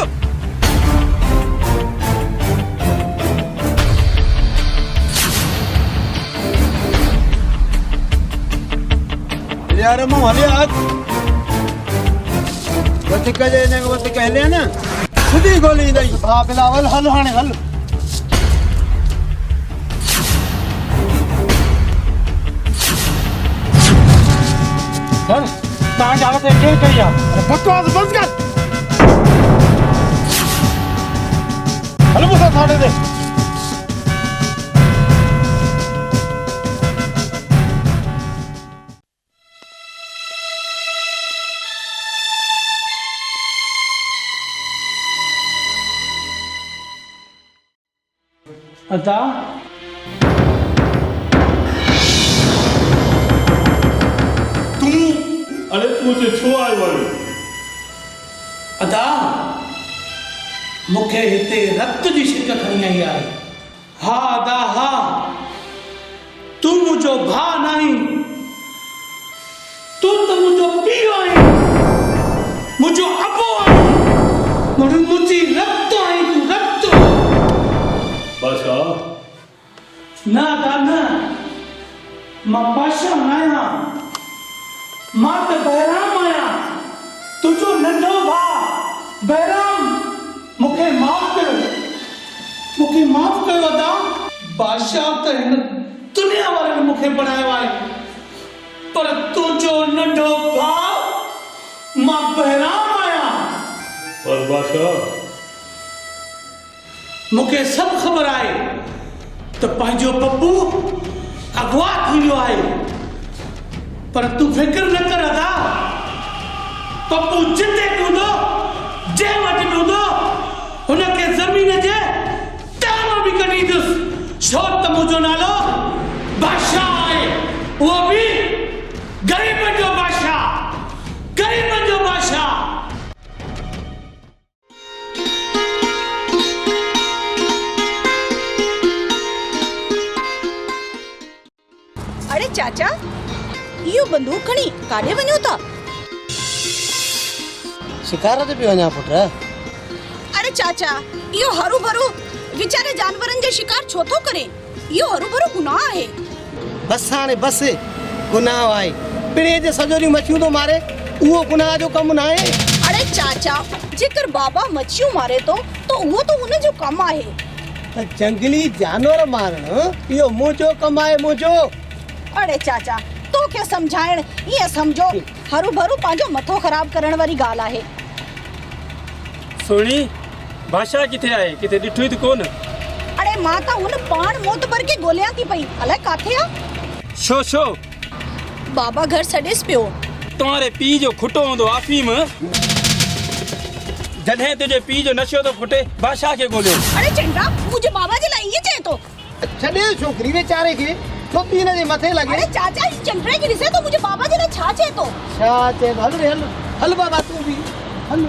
यार मूं हलिया वधीक जे हिन खां वधीक हले न सिधी गोली ईंदई। हा बिलावल हल हाणे हल। सर तव्हांजी हालत केरु कई आहे? बकवास बंदि कर। हल मूंसां थाणे ते। अदा तूं अरे तूं हिते छो आयो आहीं? अदा मूंखे हिते रत जी शिक खणी आई आहे। हा अदा हा, तूं मुंहिंजो भाउ न आहीं, तूं त मुंहिंजो पीउ आहीं, मुंहिंजो अबो आहीं, मुंहिंजी रत आहीं तूं रत। बादशाह न अदा न, मां बादशाह न आहियां, मां त बहिराम आहियां, तुंहिंजो नंढो भाउ बहिराम। मूंखे माफ़ कयो, मूंखे माफ़ कयो अदा। बादशाह त हिन दुनिया वारनि मूंखे बणायो आहे, पर तुंहिंजो नंढो भाउ मां बहिराम आहियां। पर बादशाह मूंखे सभु ख़बर आहे त पंहिंजो पप्पू अगवा थी वियो आहे, पर तूं फिक्र न कर अदा। पप्पू जिते हूंदो, जंहिं वटि बि हूंदो, हुनखे ज़मीन जे टाइम बि कढींदुसि, छो त मुंहिंजो नालो बादशाह आहे, उहो बि ग़रीबनि जो बादशाह, ग़रीबनि जो बादशाह। अरे चाचा, इहो बंदूक खणी काॾे वञो था? शिकार ते पियो वञा पुट। अरे चाचा, इहो हरू भरू वीचारे जानवरनि जो शिकार छो थो करे? इहो हरू भरू गुनाह आहे। बस हाणे बस, गुनाह आहे। पिणे जे सॼो ॾींहुं मच्छियूं थो मारे, उहो गुनाह जो कमु न आहे। अरे चाचा, जेकर बाबा मच्छियूं मारे तो उहो तो हुन जो कमु आहे। त जंगली जानवर मारणु इहो मुंहिंजो कमु आहे, मुंहिंजो। अरे चाचा, तोखे समझाइण ईअं समझो हरू भरू पंहिंजो मथो ख़राब करण वारी ॻाल्हि आहे। सोनी बादशाह किथे आहे? किथे ॾिठो ई त कोन। अरे मां त हुन पाण मोतबर के ॻोल्हियां थी पई, अलाए काथे आहे। छो छो? बाबा घर छॾेसि पियो। तुम्हारे पीउ जो खुटो हूंदो अफ़ीम। जॾहिं तुंहिंजे पीउ जो नशो थो फुटे, बादशाह खे ॻोल्हियो। अरे चंडा, मुंहिंजे बाबा जे लाइ ईअं चए थो? छॾे छोकिरी वीचारे खे, छो थी हिन जे मथे लॻे? अरे चाचा, ही चंडे खे ॾिसे तो मुंहिंजे बाबा जे लाइ छा चए थो? छा चए? हल रे हल, हल बाबा तूं बि हल।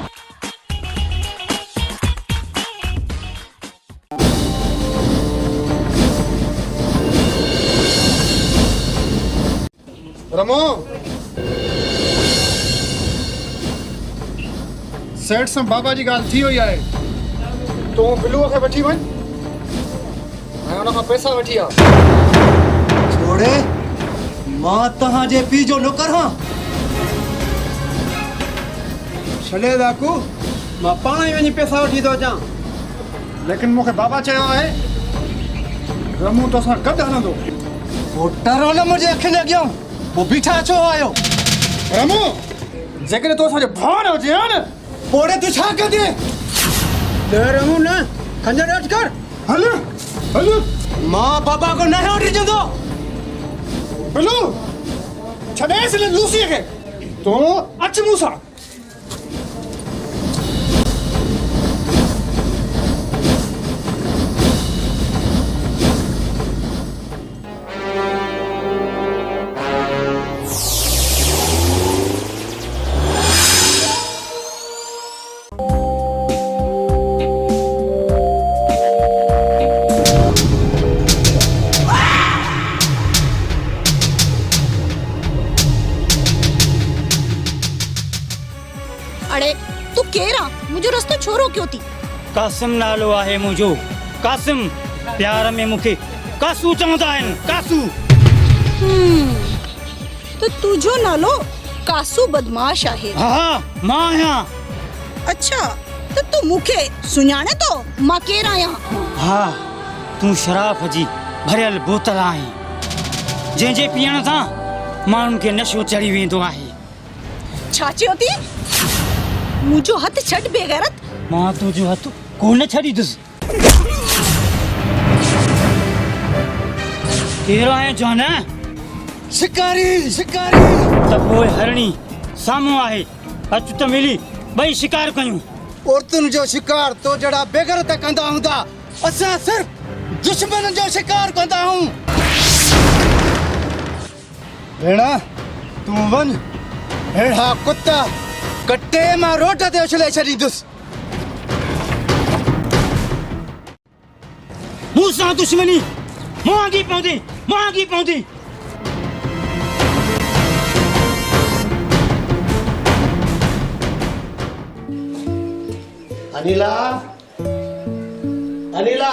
रमो, सेठ सां बाबा जी ॻाल्हि थी वई आहे। तूं बिलूअ खे वठी वञ ऐं हुन खां पैसा वठी आ। छोड़े, मां तव्हांजे पीउ जो नौकर हां। छॾे दाकू, मां पाण ई वञी पैसा वठी थो अचां। लेकिन मूंखे बाबा चयो आहे रमू तोसां गॾु हलंदो। पोइ डरो न मुंहिंजे अखियुनि जे अॻियां। पोइ बीठा छो आहियो? रमू, जेकॾहिं तो असांजो भाउ न हुजे हा न, पोड़े तूं छा कंदे? न रमू न, खंजर अट कर। हल हल। मां बाबा को न वठी जंदो। बिलू, छॾेसि हिन लूसीअ खे। तूं अच मूंसां। अड़े तू केरा मुझे रास्तो छोरो क्यों थी? कासिम नालो आहे मुंहिंजो, कासिम। प्यार में मूंखे कासू चवंदा आहिनि, कासू। तो तुझो नालो कासू बदमाश आहे। हाँ, मां आहियां। अच्छा, तो तू मूंखे सुञाणे तो मां केरु आहियां? हाँ, तूं शराब जी भरियल बोतल आहीं, जंहिंजे पीअण सां माण्हुनि खे नशो चढ़ी वेंदो आहे। छा चयो थी? मुंहिंजो हथ छॾ बेगैरत। मां तुंहिंजो हथ कोन छॾींदुसि। केरु आहे जॉन? शिकारी, शिकारी। त पोइ हरणी साम्हूं आहे, अच त मिली ॿई शिकार कयूं। औरतुनि जो शिकार तो जड़ा बेगरत कंदा हूंदा, असां सिर्फ दुश्मन जो शिकार कंदा हूं। भेणा तूं वञ, हेड़ा कुत्ता कट्टे मां रोट ते उछले छॾींदुसि। मूं सां दुश्मनी महांगी पवंदी, महांगी पवंदी। अनिला, अनिला,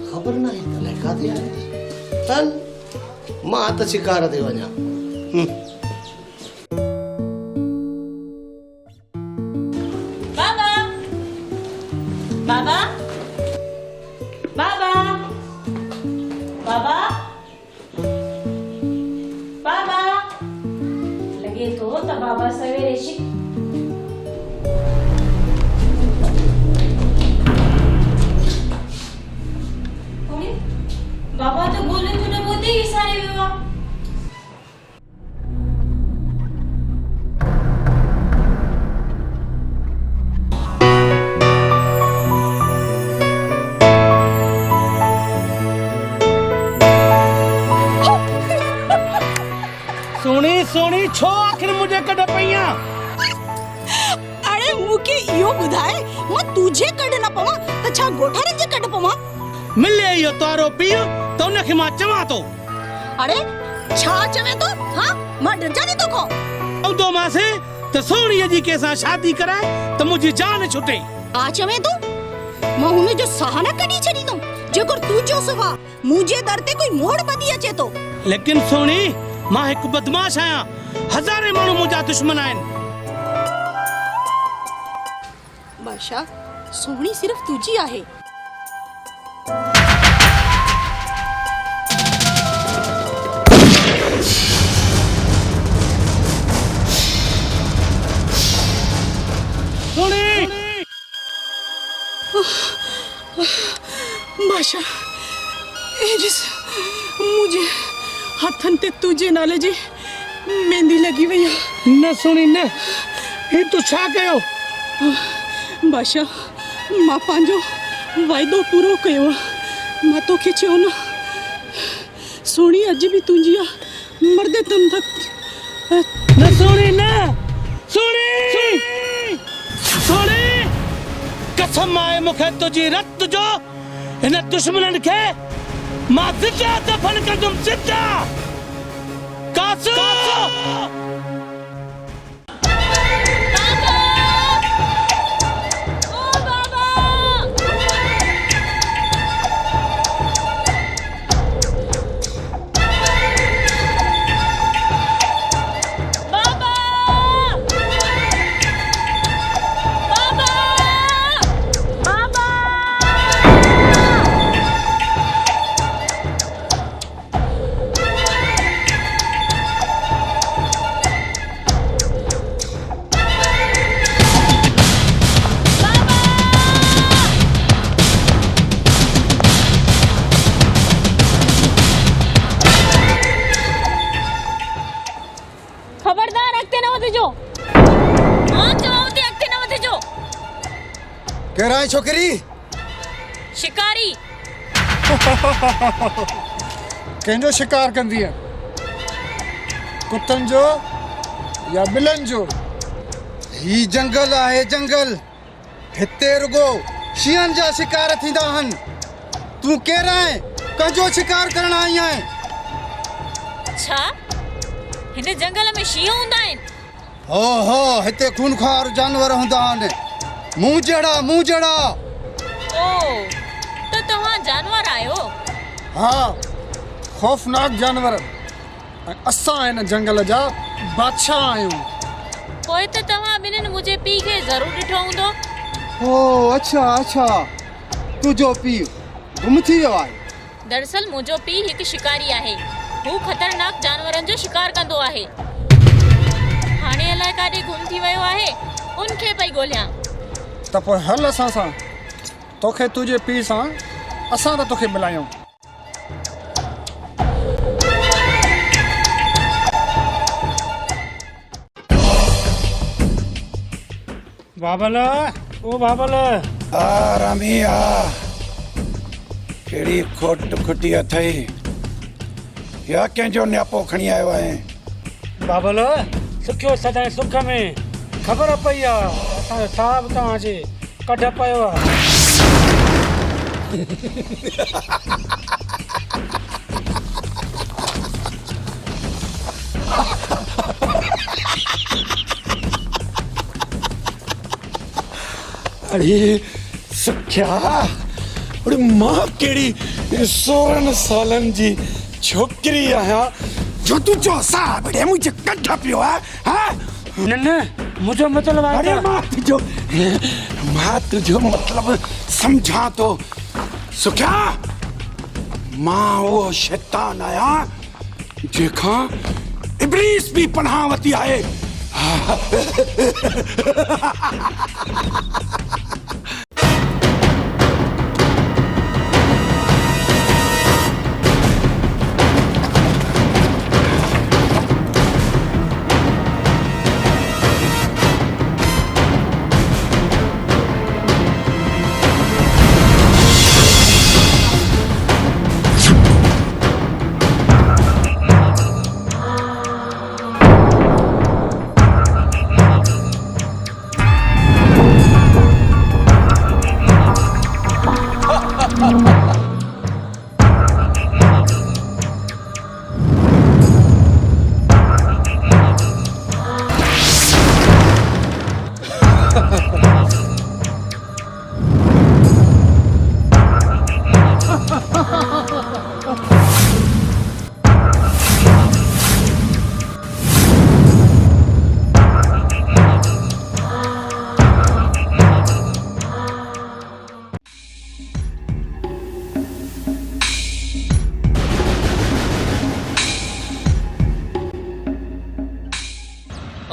खबर नहीं तले काथे आहे? चल मां त शिकार ते वञा। बाबा, बाबा, बाबा, बाबा, बाबा। लगे तो बाबा सवेरे बाबा तो बोले तूने बोलते ही सारे विवाह। सोनी सोनी छो आखिर मुझे कढ पईया? अरे मूंखे इहो ॿुधाए, मां तुझे कढ न पवां त छा गोठारनि जे कढ पवां? मिले इहो तारो पीउ त उनखे मां चवां थो। अरे छा चवे तो? हां मां डर जानी तो को औदो मासे त सोणीअ जी कंहिंसां शादी कराए त मुंहिंजी जान छुटे। आ चवे तो मां हुन जो सहाना कढी छॾींदुमि जेकर तुझो सुभा मुंहिंजे दर ते कोई मोड़ ॿधी अचे तो। लेकिन सोणी मां हिकु बदमाश आहियां, हज़ारे माण्हू मुंहिंजा दुश्मन आहिनि। बादशाह सोहणी सिर्फ तुझी आहे। बादशाह मुझे हथन ते तुझे नाले जी मेहंदी लगी वई आहे। न सुनी न, हे तू छा कयो? बादशाह मां पंहिंजो वाइदो पूरो कयो आहे। मां तोखे चयो न सोणी अॼु बि तुंहिंजी आहे, मर्दे तम तक। न सोणी न, सोणी सोणी कसम आहे मूंखे तुंहिंजी रत जो, हिन दुश्मननि खे मां ज़िंदा दफ़न कंदुमि, ज़िंदा। कासू केरा है छोकरी? शिकारी। कंहिंजो शिकार कंदी है? कुत्तन जो या बिलन जो? ही जंगल आहे, जंगल। हिते रुगो शींहनि जा शिकार थींदा आहिनि। तूं केरु आहे? कंहिंजो शिकार करण आई आहीं? छा हिन जंगल में शींहं हूंदा आहिनि? ओहो हिते खूनखार जानवर हूंदा आहिनि मूं जहिड़ा ओ तो तव्हां जानवर आहियो? हाँ खौफनाक जानवर ऐं असां हिन जंगल जा बादशाह आहियूं। पोइ त तव्हां ॿिन्हिनि मुंहिंजे पीउ खे ज़रूरु ॾिठो हूंदो। ओ अच्छा तुंहिंजो पीउ गुम थी वियो आहे? दरअसल मुंहिंजो पीउ हिकु शिकारी आहे। हू ख़तरनाक जानवरनि जो शिकार कंदो आहे। हाणे अलाए काॾे गुम थी वियो आहे, उनखे पई ॻोल्हियां। त पोइ हल असां सां, तोखे तुंहिंजे पीउ सां असां त तोखे मिलायूं। बाबल ओ बाबल रामी आ केड़ी खोट खुटी अथई या कंहिंजो न्यापो खणी आयो आहे? बाबल सुखियो सदाईं सुख में ख़बर पई आहे असांजो साहब तव्हांजे कढ पियो आहे। अरे सुख्या अरे मां केड़ी 16 सालन जी छोकरी आहियां जो तू जो साहब रे मुझे कढ पियो है? हां न मुझो मतलब आहे। अरे मां तुझो मतलब समझा तो सुख्या मां वो शैतान आया जेखा इब्लीस भी पनाह वती आहे।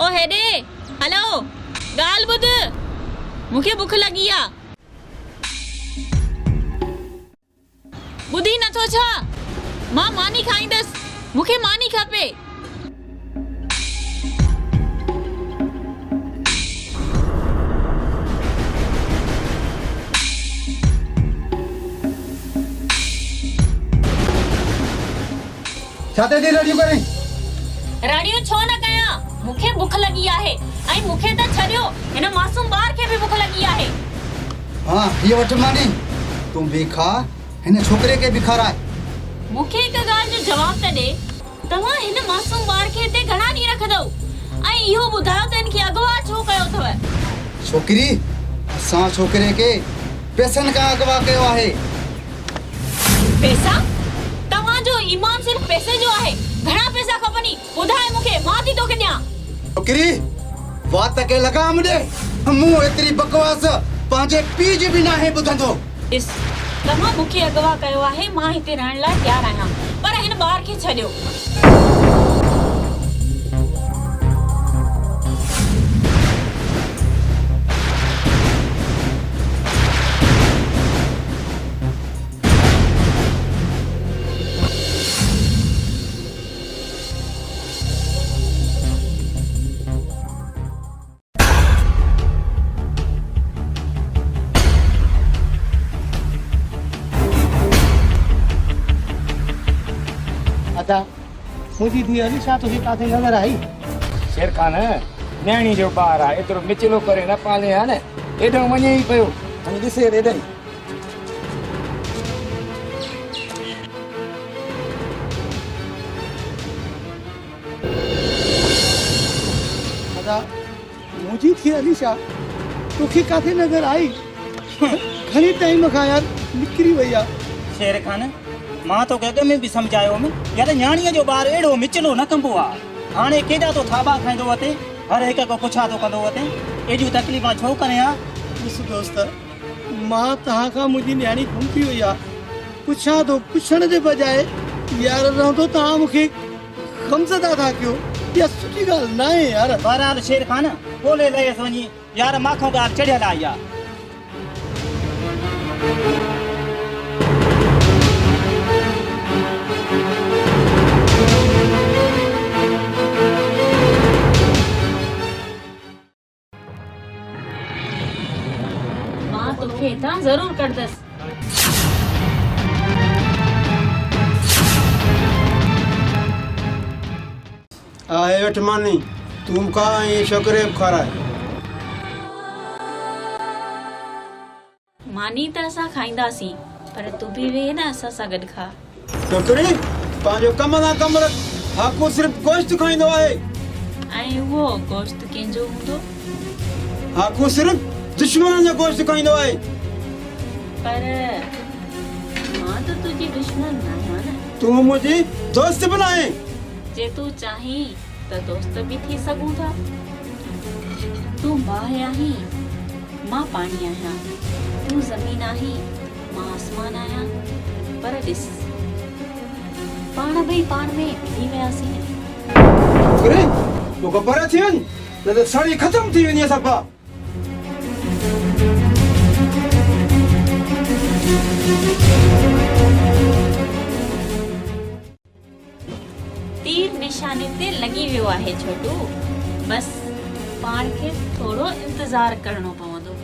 ओ हेडे हेलो गाल ॿुध, मूंखे बुख लगी आहे। ॿुधी नथो छा? मां मानी खाईंदसि, मूंखे मानी खपे। छा ते रेडियो करें? रेडियो छो न कयां? मूंखे बुख लगी आहे ऐं मूंखे त छॾियो, हिन मासूम ॿार खे बि बुख लगी आहे। हाँ ये वठ मानी तूं बि खा, हिन छोकरे खे बि खाराए। मूंखे हिकु ॻाल्हि जो जवाब त ॾे, तव्हां हिन मासूम ॿार खे हिते घणा ॾींहं रखंदव ऐं इहो ॿुधायो त हिनखे अगवा छो कयो अथव? छोकरी असां छोकरे खे पैसनि खां अगवा कयो आहे। पैसा? तव्हांजो ईमान सिर्फ पैसे जो आहे? घणा पैसा खपनी ॿुधाए मूंखे, मां थी तोखे ॾियां। छोकरी वात खे लगाम ॾे, मूं एतिरी बकवास पंहिंजे पीउ जी बि नाहे ॿुधंदो। ॾिस तव्हां मूंखे अगवा कयो आहे, मां हिते रहण लाइ तयारु आहियां, पर हिन ॿार खे छॾियो। मुझी धी अलीशा तुझी काथे नजर आई? शेर खान नैणी जो ॿार आहे, एतिरो मिचलो करे न पाले आहे न, एॾो वञे ई पियो। ॾिसे एॾे दादा मुंहिंजी थी अलीशा तोखे काथे नज़र आई घणी टाइम खां यार निकिरी वई आहे। शेर खान मां तो अॻ में बि सम्झायो में यार न्याणीअ जो ॿारु अहिड़ो मिचलो न कंबो आहे। हाणे केॾा तो थाबा खाईंदो वते हर हिक को पुछा तो कंदो वते एॾियूं तकलीफ़ां छो करे हा। ॾिस दोस्त मां तव्हां खां मुंहिंजी न्याणी गुम थी वई आहे पुछां थो पुछण जे बजाए यार रहंदो तव्हां मूंखे गमज़दा था कयो इहा सुठी ॻाल्हि न आहे यार। बहरहाल शेर खान ॻोल्हे लहियसि वञी यार माखो ॻाल्हि चढ़ियल आई आहे। मां तोखे हितां ज़रूर कढंदसि। आए अठमानी तूं का ये शोकरे खारा मानी त असां खाईंदासीं पर तू बि वेह न असां सां गॾु खा। टोकरी पंहिंजो कम ना कम रख हाको सिर्फ गोश्त खाईंदो आहे ऐं उहो गोश्त कंहिंजो हूंदो? हाको सिर्फ दुश्मन जो गोश्त खाईंदो आहे। पर मां त तुंहिंजी दुश्मन न आहियां न। तूं मुंहिंजी दोस्त बि न आहे। जे तूं चाहीं त दोस्त बि थी सघूं था। तूं बाहि आहीं मां पाणी आहियां तूं ज़मीन आहीं मां आसमान आहियां। पर ॾिस पाण ॿई पाण में मिली वियासीं न। टोकरी तूं परे थी वञ न त साड़ी ख़तम थी वेंदी सफ़ा। तीर निशाने ते लगी वियो आहे छोटू बस पाण खे थोड़ो इंतजार करणो पवंदो।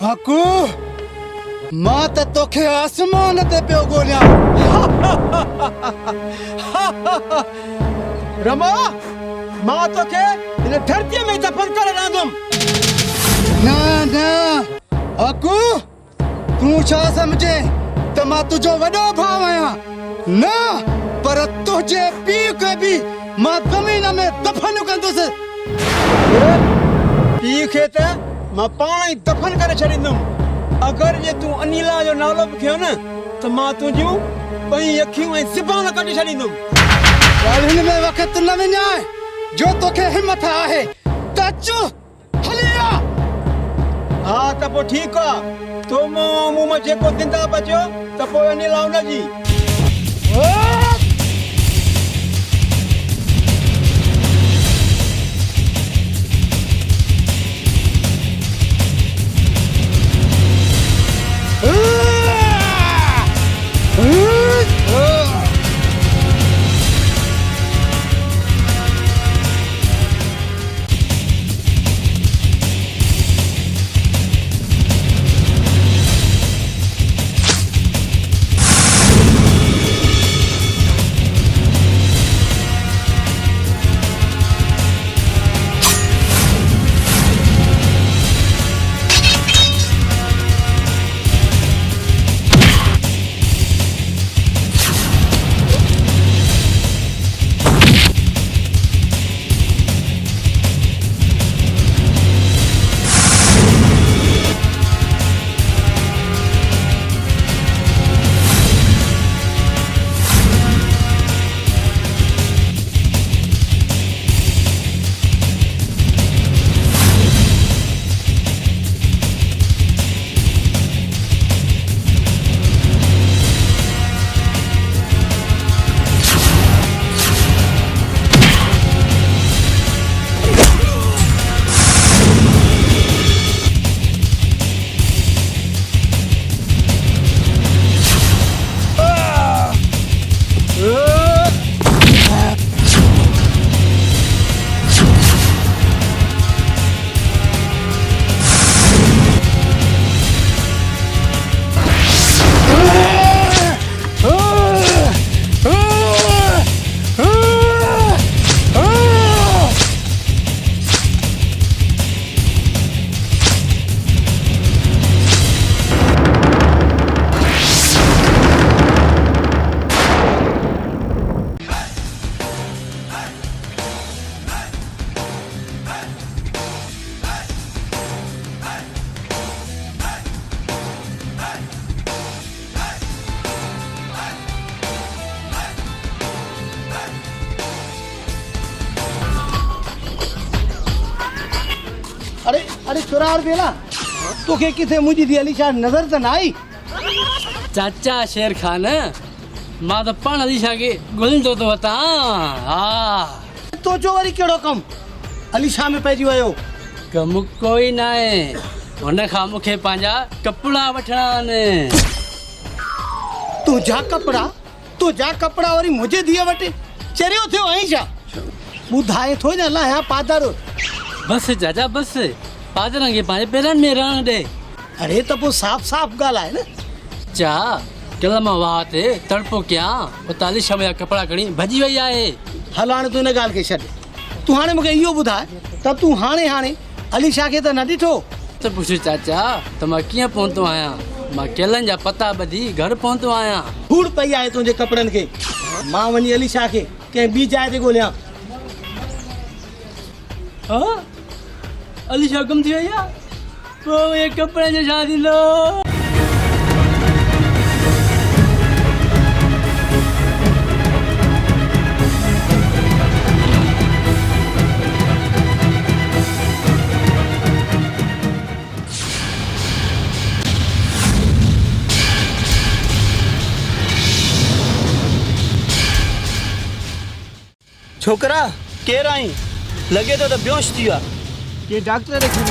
हाकू मां त तोखे आसमान ते पियो ॻोल्हियां। रमा मां तोखे हिन धरतीअ में दफ़न करे रहंदुमि। न न हाकू तूं छा सम्झे त मां तुंहिंजो वॾो भाउ आहियां? न पर तुंहिंजे पीउ खे बि मां ज़मीन में दफ़न कंदुसि। पीउ खे त मां पाण ई दफ़न करे छॾींदुमि। अगरि जे तूं अनिला जो नालो बि खयो न त मां तुंहिंजूं ॿई अखियूं ऐं ज़बान कढी छॾींदुमि। ॻाल्हियुनि में वक़्तु न विञाए जो तोखे हिमत आहे त अचु हली आ। हा त पोइ ठीकु आहे तो मूं मां जेको ज़िंदा बचियो त पोइ अनिला हुनजी। चुराड़ बेला तो के किथे मुझी दी अलीशा नजर त ना आई। चाचा शेर खान मां तो पाण अलीशा के गोलिंदो तो वता। हाँ तो जो वरी केड़ो कम अलीशा में पइजी वयो? कम कोई ना है, हुन खां मूंखे पंहिंजा कपड़ा वठणा आहिनि। तुझा कपड़ा वरी मुझे दिए वटे चरियो थियो आई छा? ॿुधाए थो न लाया पादर। बस चाचा बस, पादरनि खे पंहिंजे पेरनि में रहण ॾे। अरे तो वो साफ साफ ॻाल्हि आहे न। चा कल मां वाह ते तड़पो कयां उतां अलीशा जा कपड़ा खणी भॼी वई आहे। हल हाणे तूं हिन ॻाल्हि खे छॾ, तूं हाणे मूंखे इहो ॿुधाए त तूं हाणे अलीशा खे त न ॾिठो? त पुछ चाचा त मां कीअं पहुतो आहियां? मां केलनि जा पता ॿधी घर पहुतो आहियां। धूड़ पई आहे तुंहिंजे कपिड़नि खे। मां वञी अलीशा खे कंहिं ॿी जाइ ते ॻोल्हियां। हाँ अलीशा गुम थी वई आहे, पोइ ये कपिड़े जो छा थींदो? छोकरा केर आई? लगे तो बेहोश थी विया। ये डॉक्टर रखी।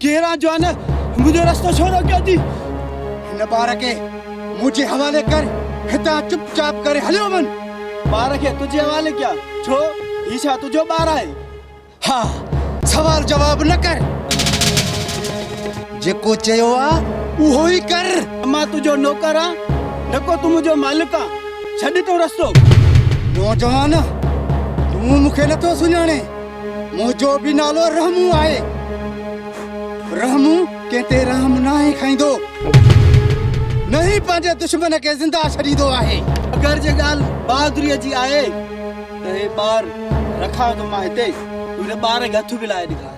केरा जो है मुझे रास्ता छोड़ो क्या थी? इन बार के मुझे हवाले कर, हिता चुपचाप करे हलियो मन। बार के तुझे हवाले क्या? छो ईशा तुझो बार है। हाँ सवाल जवाब न कर, जेको चयो आ उहो ही कर। मां तुझो नौकर आ, नको तू मुझो मालिक आ। छॾ तो रस्तो। नौजवान तू मुखे न तो सुञाणे, मुझो भी नालो रहमू आहे। रहमू केते रहम नाहे खाइंदो, नहीं पंहिंजे दुश्मन के जिंदा छॾींदो आहे। अगर जे ॻाल्हि बहादुरीअ जी आहे त हे ॿार रखां तो मां हिते, तूं हिन ॿार खे हथ भी लाए ॾेखार।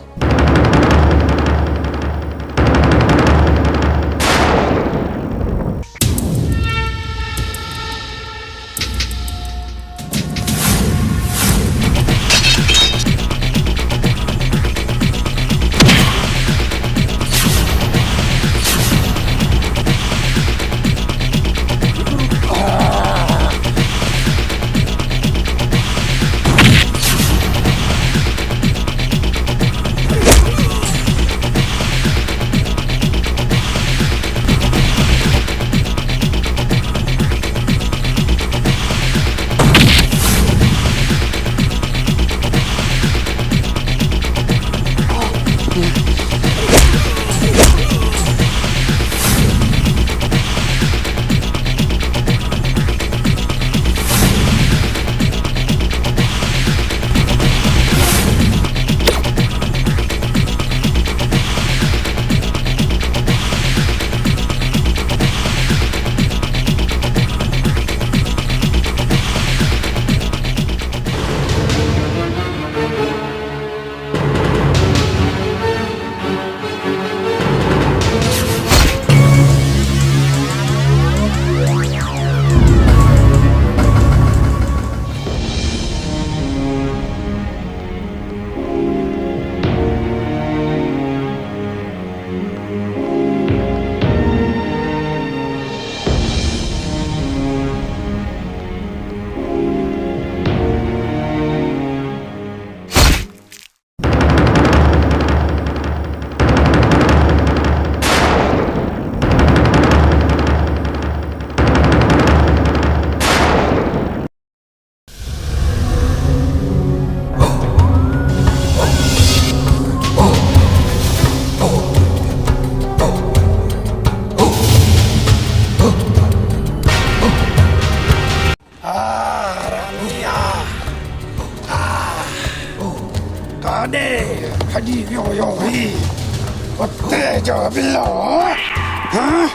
हाँ?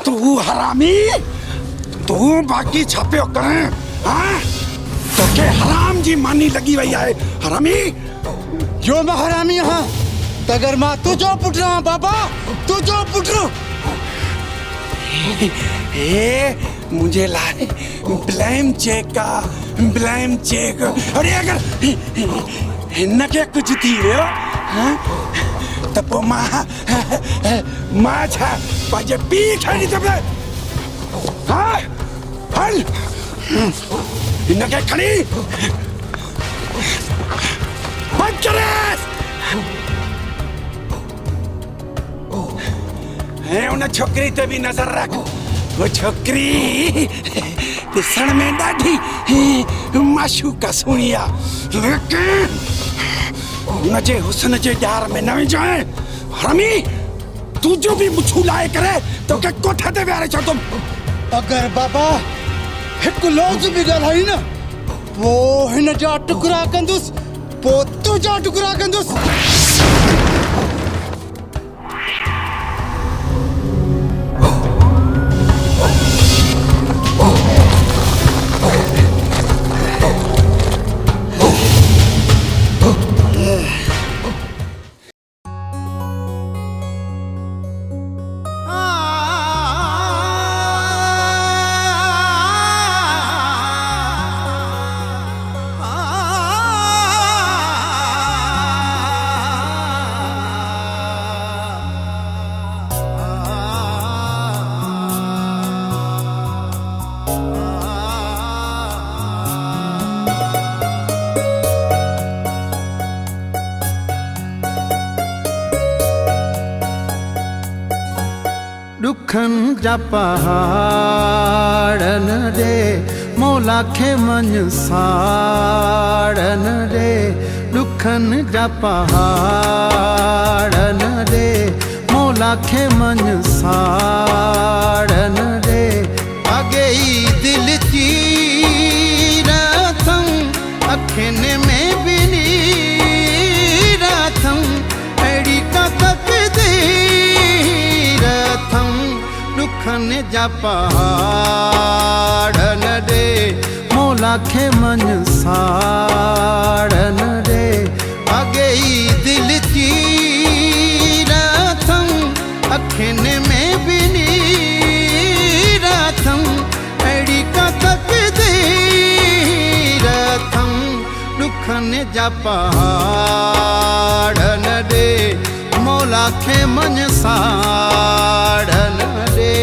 तू हरामी, तू बाकी छापियो करें? हाँ? तो के हराम जी मानी लगी वही है हरामी। जो मैं हरामी हाँ तगर मां तुझो पुट रहा बाबा तुझो पुट ए मुझे लाए ब्लेम चेक का ब्लेम चेक। अरे अगर हिन के कुछ थी वियो त पोइ मां छा पंहिंजे पीउ खे ॾींदुमि। हाँ हल हिन खे खणी बंदि करे ऐं उन छोकिरी ते बि नज़र रख। वो छोकिरी ॾिसण में ॾाढी माशूका सुहिणी आहे लेकिन उनजे हुस्न जे ॼार में न विझाए। हरामी तुझो भी मुछू लाए करे तो के कोठे ते विहारे छॾंदुमि। अगर बाबा हिकु लफ़्ज़ बि ॻाल्हाई न पोइ हिन जा टुकड़ा कंदुसि पोइ तुंहिंजा टुकड़ा कंदुसि। दुखन जा पहाड़न दे मौला खे मन साड़न दे। दुखन जा पहाड़न दे मौला खे मन साड़न दे। आगे ही दिल चीरथम अखिन में भी नीरथम अड़ी का तकदीरथम। दुखन जा पहाड़न दे मौला खे मन साड़न दे। आगे ही दिल चीरथम अखिन में भी नीरथम अड़ी का तकदीरथम। दुखन जा पहाड़न दे मौला खे मन साड़न दे।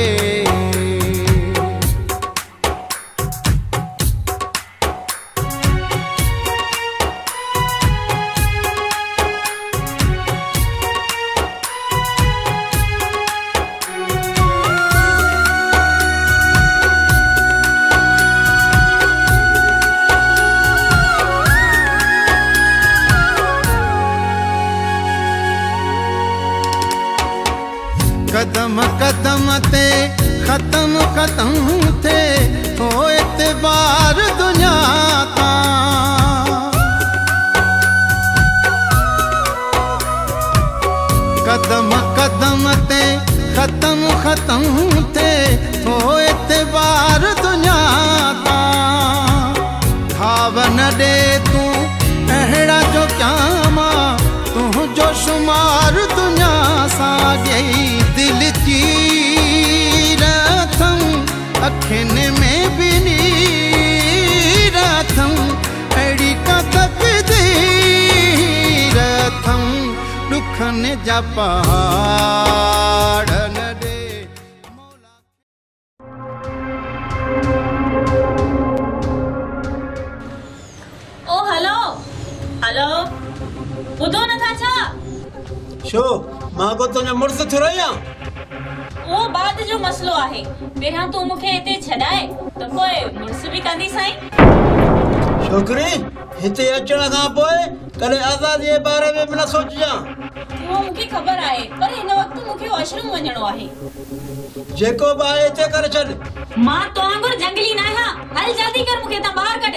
कदम कदम ते खत्म खत्म थे हो एतबार दुनिया ता। कदम कदम ते खत्म खत्म थे हो एतबार दुनिया ता। खाव न दे तू अहिड़ा जो क्या मां तू जो शुमार दुनिया सा गई। दिल चीरथम अखिन में भी नीरथम अड़ी का तकदीरथम। दुखन जा पहाड़न दे। ओ हेलो हेलो ॿुधो नथा छा? छो मां को तुंहिंजो मुड़ुसु थो रहियां। उहो बाद जो मसलो आहे। पहिरियां तूं मूंखे हिते छॾाए त पोइ मुड़ुस बि कंदी साईं। छोकिरी हिते अचण खां पोइ कॾहिं आज़ादी जे बारे में बि न सोचिजां। उहो मूंखे ख़बर आहे पर हिन वक़्तु मूंखे वॉशरूम वञणो आहे। जेको बि आहे हिते करे छॾ। मां तो वांगुरु जंगली न आहियां। हल जल्दी कर मूंखे तां ॿाहिरि कढ।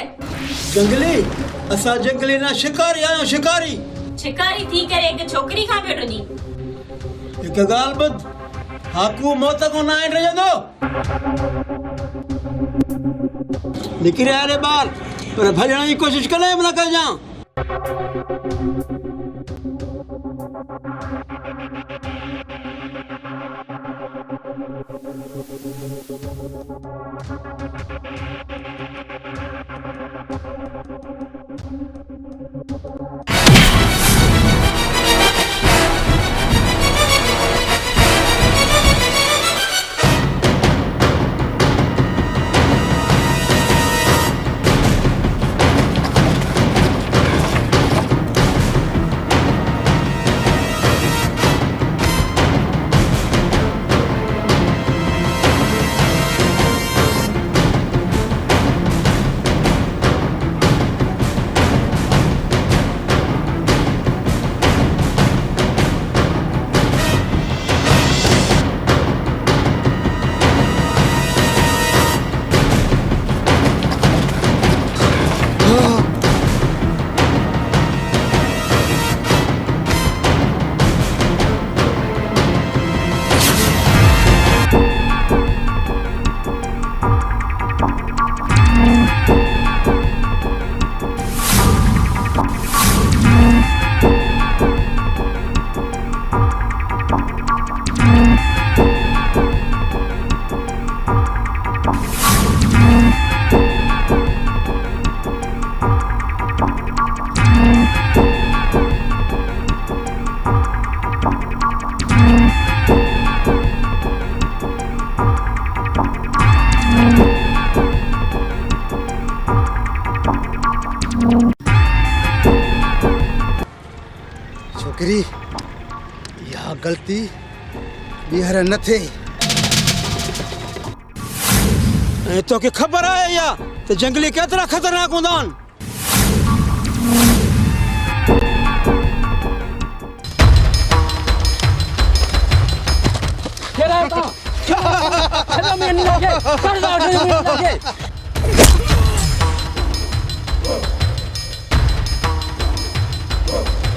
जंगली असां जंगली न शिकारी आहियूं शिकारी। शिकारी थी करे हिकु छोकिरी खां पियो ॾिनी। हिकु ॻाल्हि ॿुध हाकू मौत को ना रजंदो। निकिरे आरे ॿार पर भॼण जी कोशिश कॾहिं बि न कजां। छोकरी या गलती ॿीहर न थिए। ऐं तोखे ख़बर आहे या त जंगली केतिरा ख़तरनाक हूंदा आहिनि।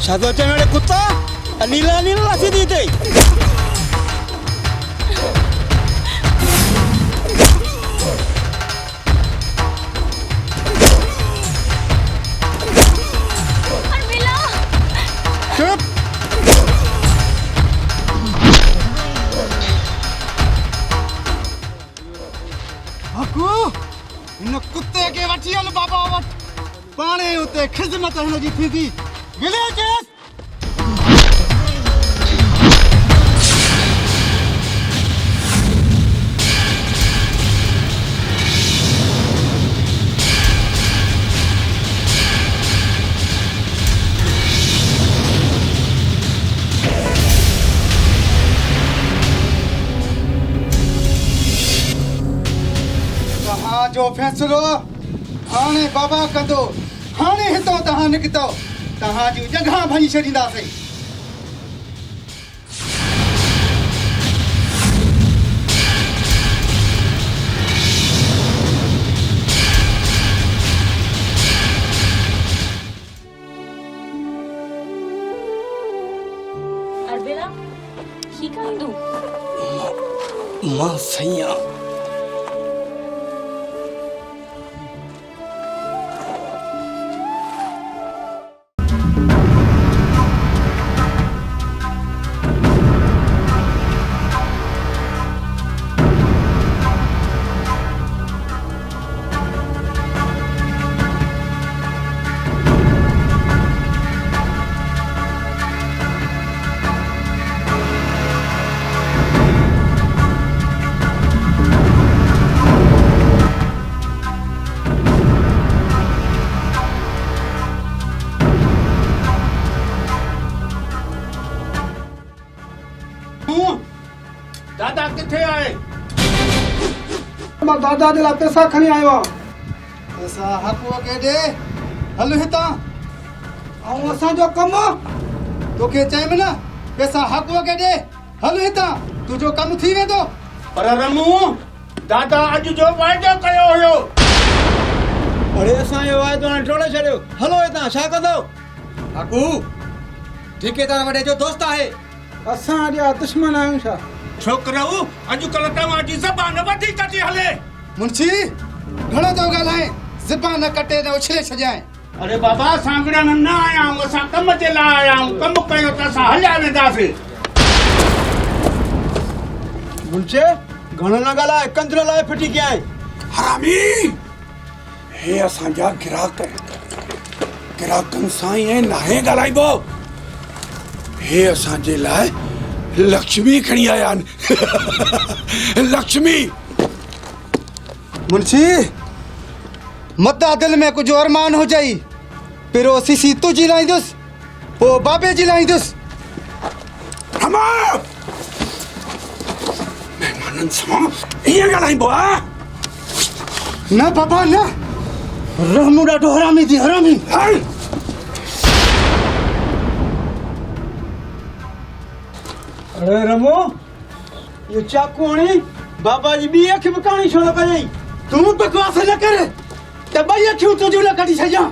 छा थो चए मेरे कुत्ता? नीला नीला सीधी ते चुप। हकू इन कुत्ते के वठी हल बाबा वट, पाणे उते खिदमत हिन जी थींदी। विलेजेस तहां जो फैसलो हाणे बाबा कंदो। हाणे हितां तहां निकितो, तहां जी जगह भञी छॾींदासीं। अलबेला ही कांदू मां सैया दादा किथे आए? मां दादा जे लाइ पैसा खणी आयो आहियां। पैसा हक़ के दे हल हितां। ऐं असांजो कमु तोखे चयमि न, पैसा हक़ के दे हल हितां, तुंहिंजो कमु थी वेंदो। पर रमू दादा अॼु जो वाइदो कयो हुयो। अरे असांजो वाइदो हाणे टोड़े छॾियो। हलो हितां, छा कंदो? हक़ू ठेकेदार वॾे जो दोस्त आहे। असां अॼु दुश्मन आहियूं छा? छोकिरो अॼुकल्ह तव्हांजी ज़बान वधीक थी हले। मुंशी घणो थो ॻाल्हाए, ज़बान कटे न उछले छजाए। अरे बाबा सांगड़ा न आया हूं, असा कम ते ला आया हूं, कम कयो त असा हल्या वेंदासीं। मुंचे घणो न ॻाल्हाए, कंजर लाइ फिटी कया आहे। हरामी हे असांजा गिराक गिराकनि सां ईअं नाहे ॻाल्हाइबो। हे असांजे लाइ लक्ष्मी खणी आया आहिनि। लक्ष्मी मुंशी मता दिल में कुछ अरमान हो जाई, पिरो सीसी तुझी लाईंदुसि, पोइ बाबे जी लाईंदुसि। मेहमाननि सां ईअं ॻाल्हाइबो आहे? न बाबा न, रहमू ॾाढो हरामी थी, हरामी। अरे रमो, ये चाकू हणी बाबा जी ॿी अखि बि काणी छो न कयई? तूं बकवास न कर, त ॿई अखियूं तुंहिंजूं न कढी छॾियां।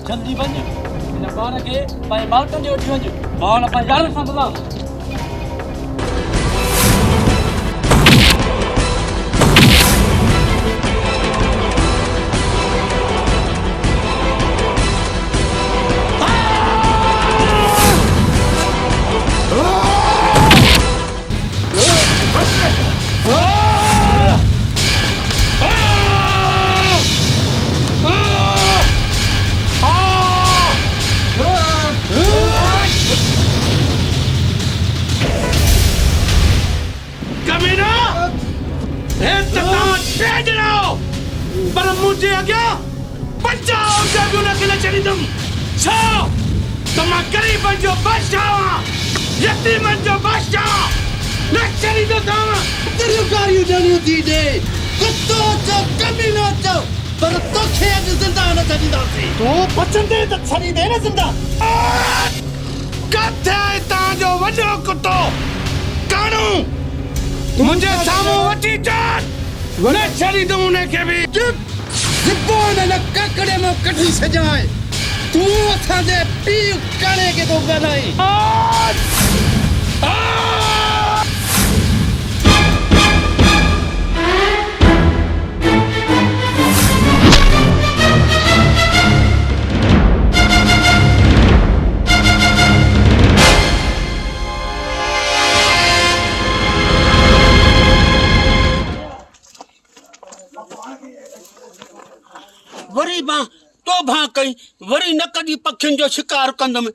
जल्दी वञ हिन ॿार खे पंहिंजे माउटनि जो वठी वञ मां हुन पंहिंजे यार सां ॿुधां पर मुझे आज्ञा बचाओ जब उन्हें किले चली तुम छाओ तुम गरीब जो बादशाह यतीम जो बादशाह न चली तो तुम तिरुकारियों जानियो दीदे कुत्तो जो कमीनो जो पर तो खेत जिंदा न चली दासी तो बचन दे तो छड़ी दे न जिंदा कथे ता जो वजो कुत्तो कानू मुझे सामू वटी जान न चली तुम उन्हें के भी जिब्बोन न ककड़े में कठी सजाए तू अथा दे पी काने के तो बनाई वरी मां तो भा कई वरी न कदी पखियुनि जो शिकार कंदुमि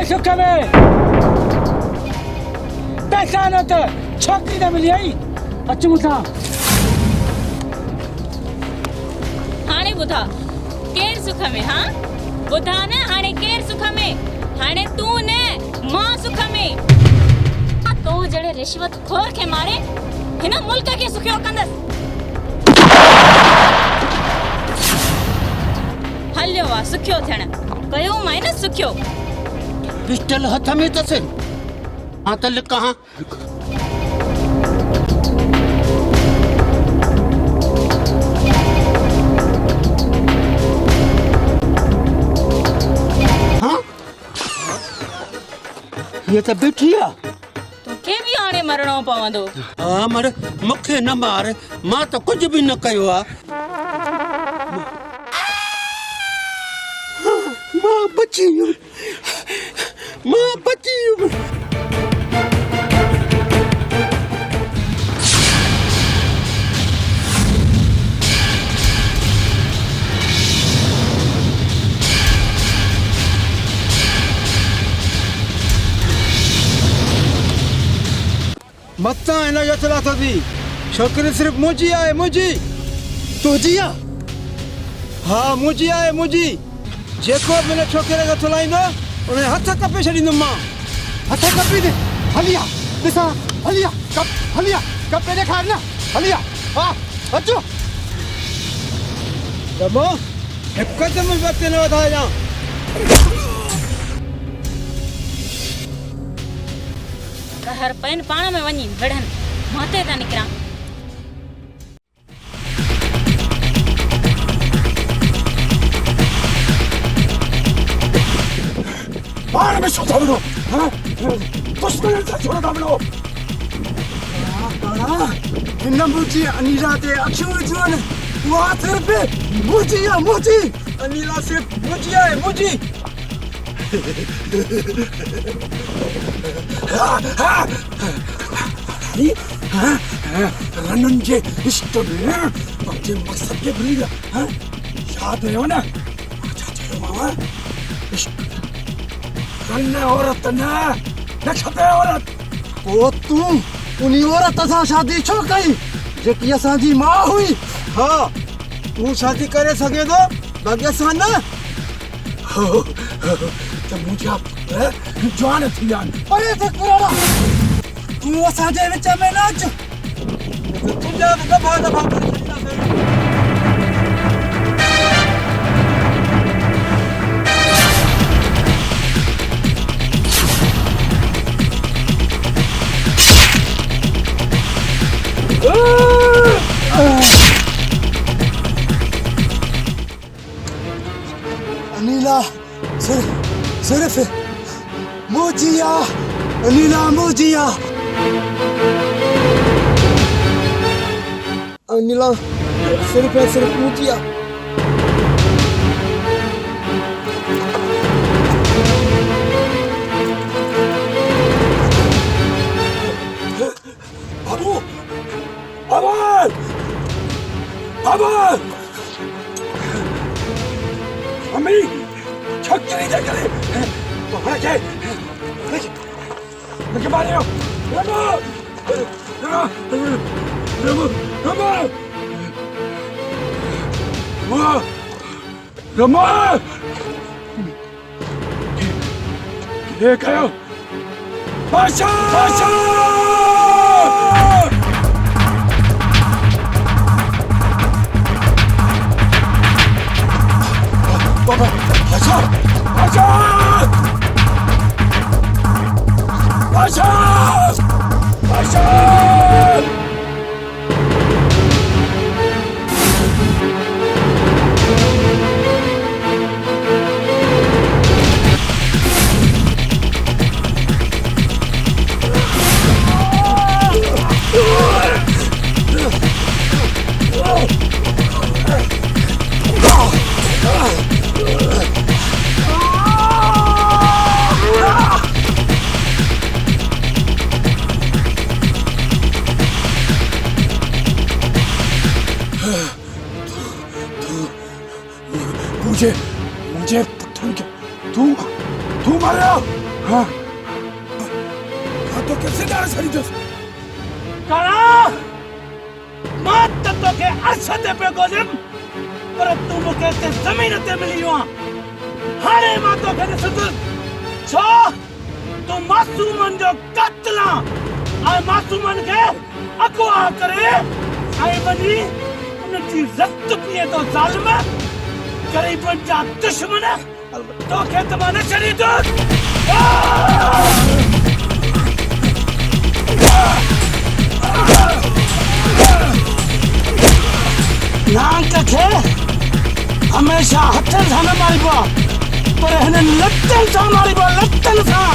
सुख में पैसा न तो छोकरी न मिली आई अच मुसा हाणे ॿुधा केर सुख में हां ॿुधा न हाणे केर सुख में हाणे तू न मां सुख में तो जड़े रिश्वत खोर के मारे हिन मुल्क के सुखियो कंदस हलियो वा सुखियो थियण कयो माइनस सुखियो पिस्टल हथ में तसे हाँ तो लिख कहाँ हाँ ये तो बैठी है तो के भी आने मरणो पवंदो हाँ मर मुखे न मार मां तो कुछ भी न कयो आ मां बची मत हिन जो चला थी छोकिरी सिर्फ़ मुंहिंजी आहे मुंहिंजी तुंहिंजी आहे हाँ मुंहिंजी आहे मुंहिंजी जेको बि हिन छोकिरे खे थुलाईंदो उन हथ कपे छॾींदुमि मां हथ कपी दे हलिया ॾिसा हलिया कपे ॾेखार न हलिया हा अचो दमो हिकदमि वक़्त न वधाइजां कहर पैन पाण में वञी विढ़नि माते था निकिरां पाण में छो था विढ़ो दुश्मन सां छो था विढ़ो हिन मुंहिंजी अनीला ते अखियूं विझियूं आहिनि उहा सिर्फ़ मुंहिंजी आहे मुंहिंजी अनीला सिर्फ़ मुंहिंजी आहे मुंहिंजी रनन जे इश्क में पंहिंजे मक़सद खे भुली विया यादि रहियो न छा चयो मां इश्क रन औरत न खपे औरत पोइ तूं उन औरत सां शादी छो कई जेकी असांजी मां हुई हा तूं शादी करे सघे थो बाक़ी असां न त मुंहिंजा पुट जवान थी विया आहिनि परे थे कुराड़ा तूं असांजे विच में न अच तुंहिंजा बि दफ़ा करे छॾींदासीं अनीला सिर्फ मुझिया अनीला मुझिया अनीला सिर्फ मुझिया बाबू अमर अमर अम्मी छक्करी दे करे पकड़ के मुझे मारियो रमो ये करो बादशाह बाबा आजा आजा आजा आजा मुझे पत्थर के तू मारा हाँ तो कैसे डाल सरी दोस्त काला मात तो के अर्शते पे गोजम पर तू मुके ते जमीन ते मिली हुआ हारे मातो के सदर छो तू मासूमन जो कत्ला आ मासूमन के अगवा करे आई बनी उनकी रक्त पिए तो जालिम गरीबन जा दुश्मन तो के तमाने चली दो नाक खे हमेशा हथन सां न मारिबो पर हिन लटन सां मारिबो लटन सां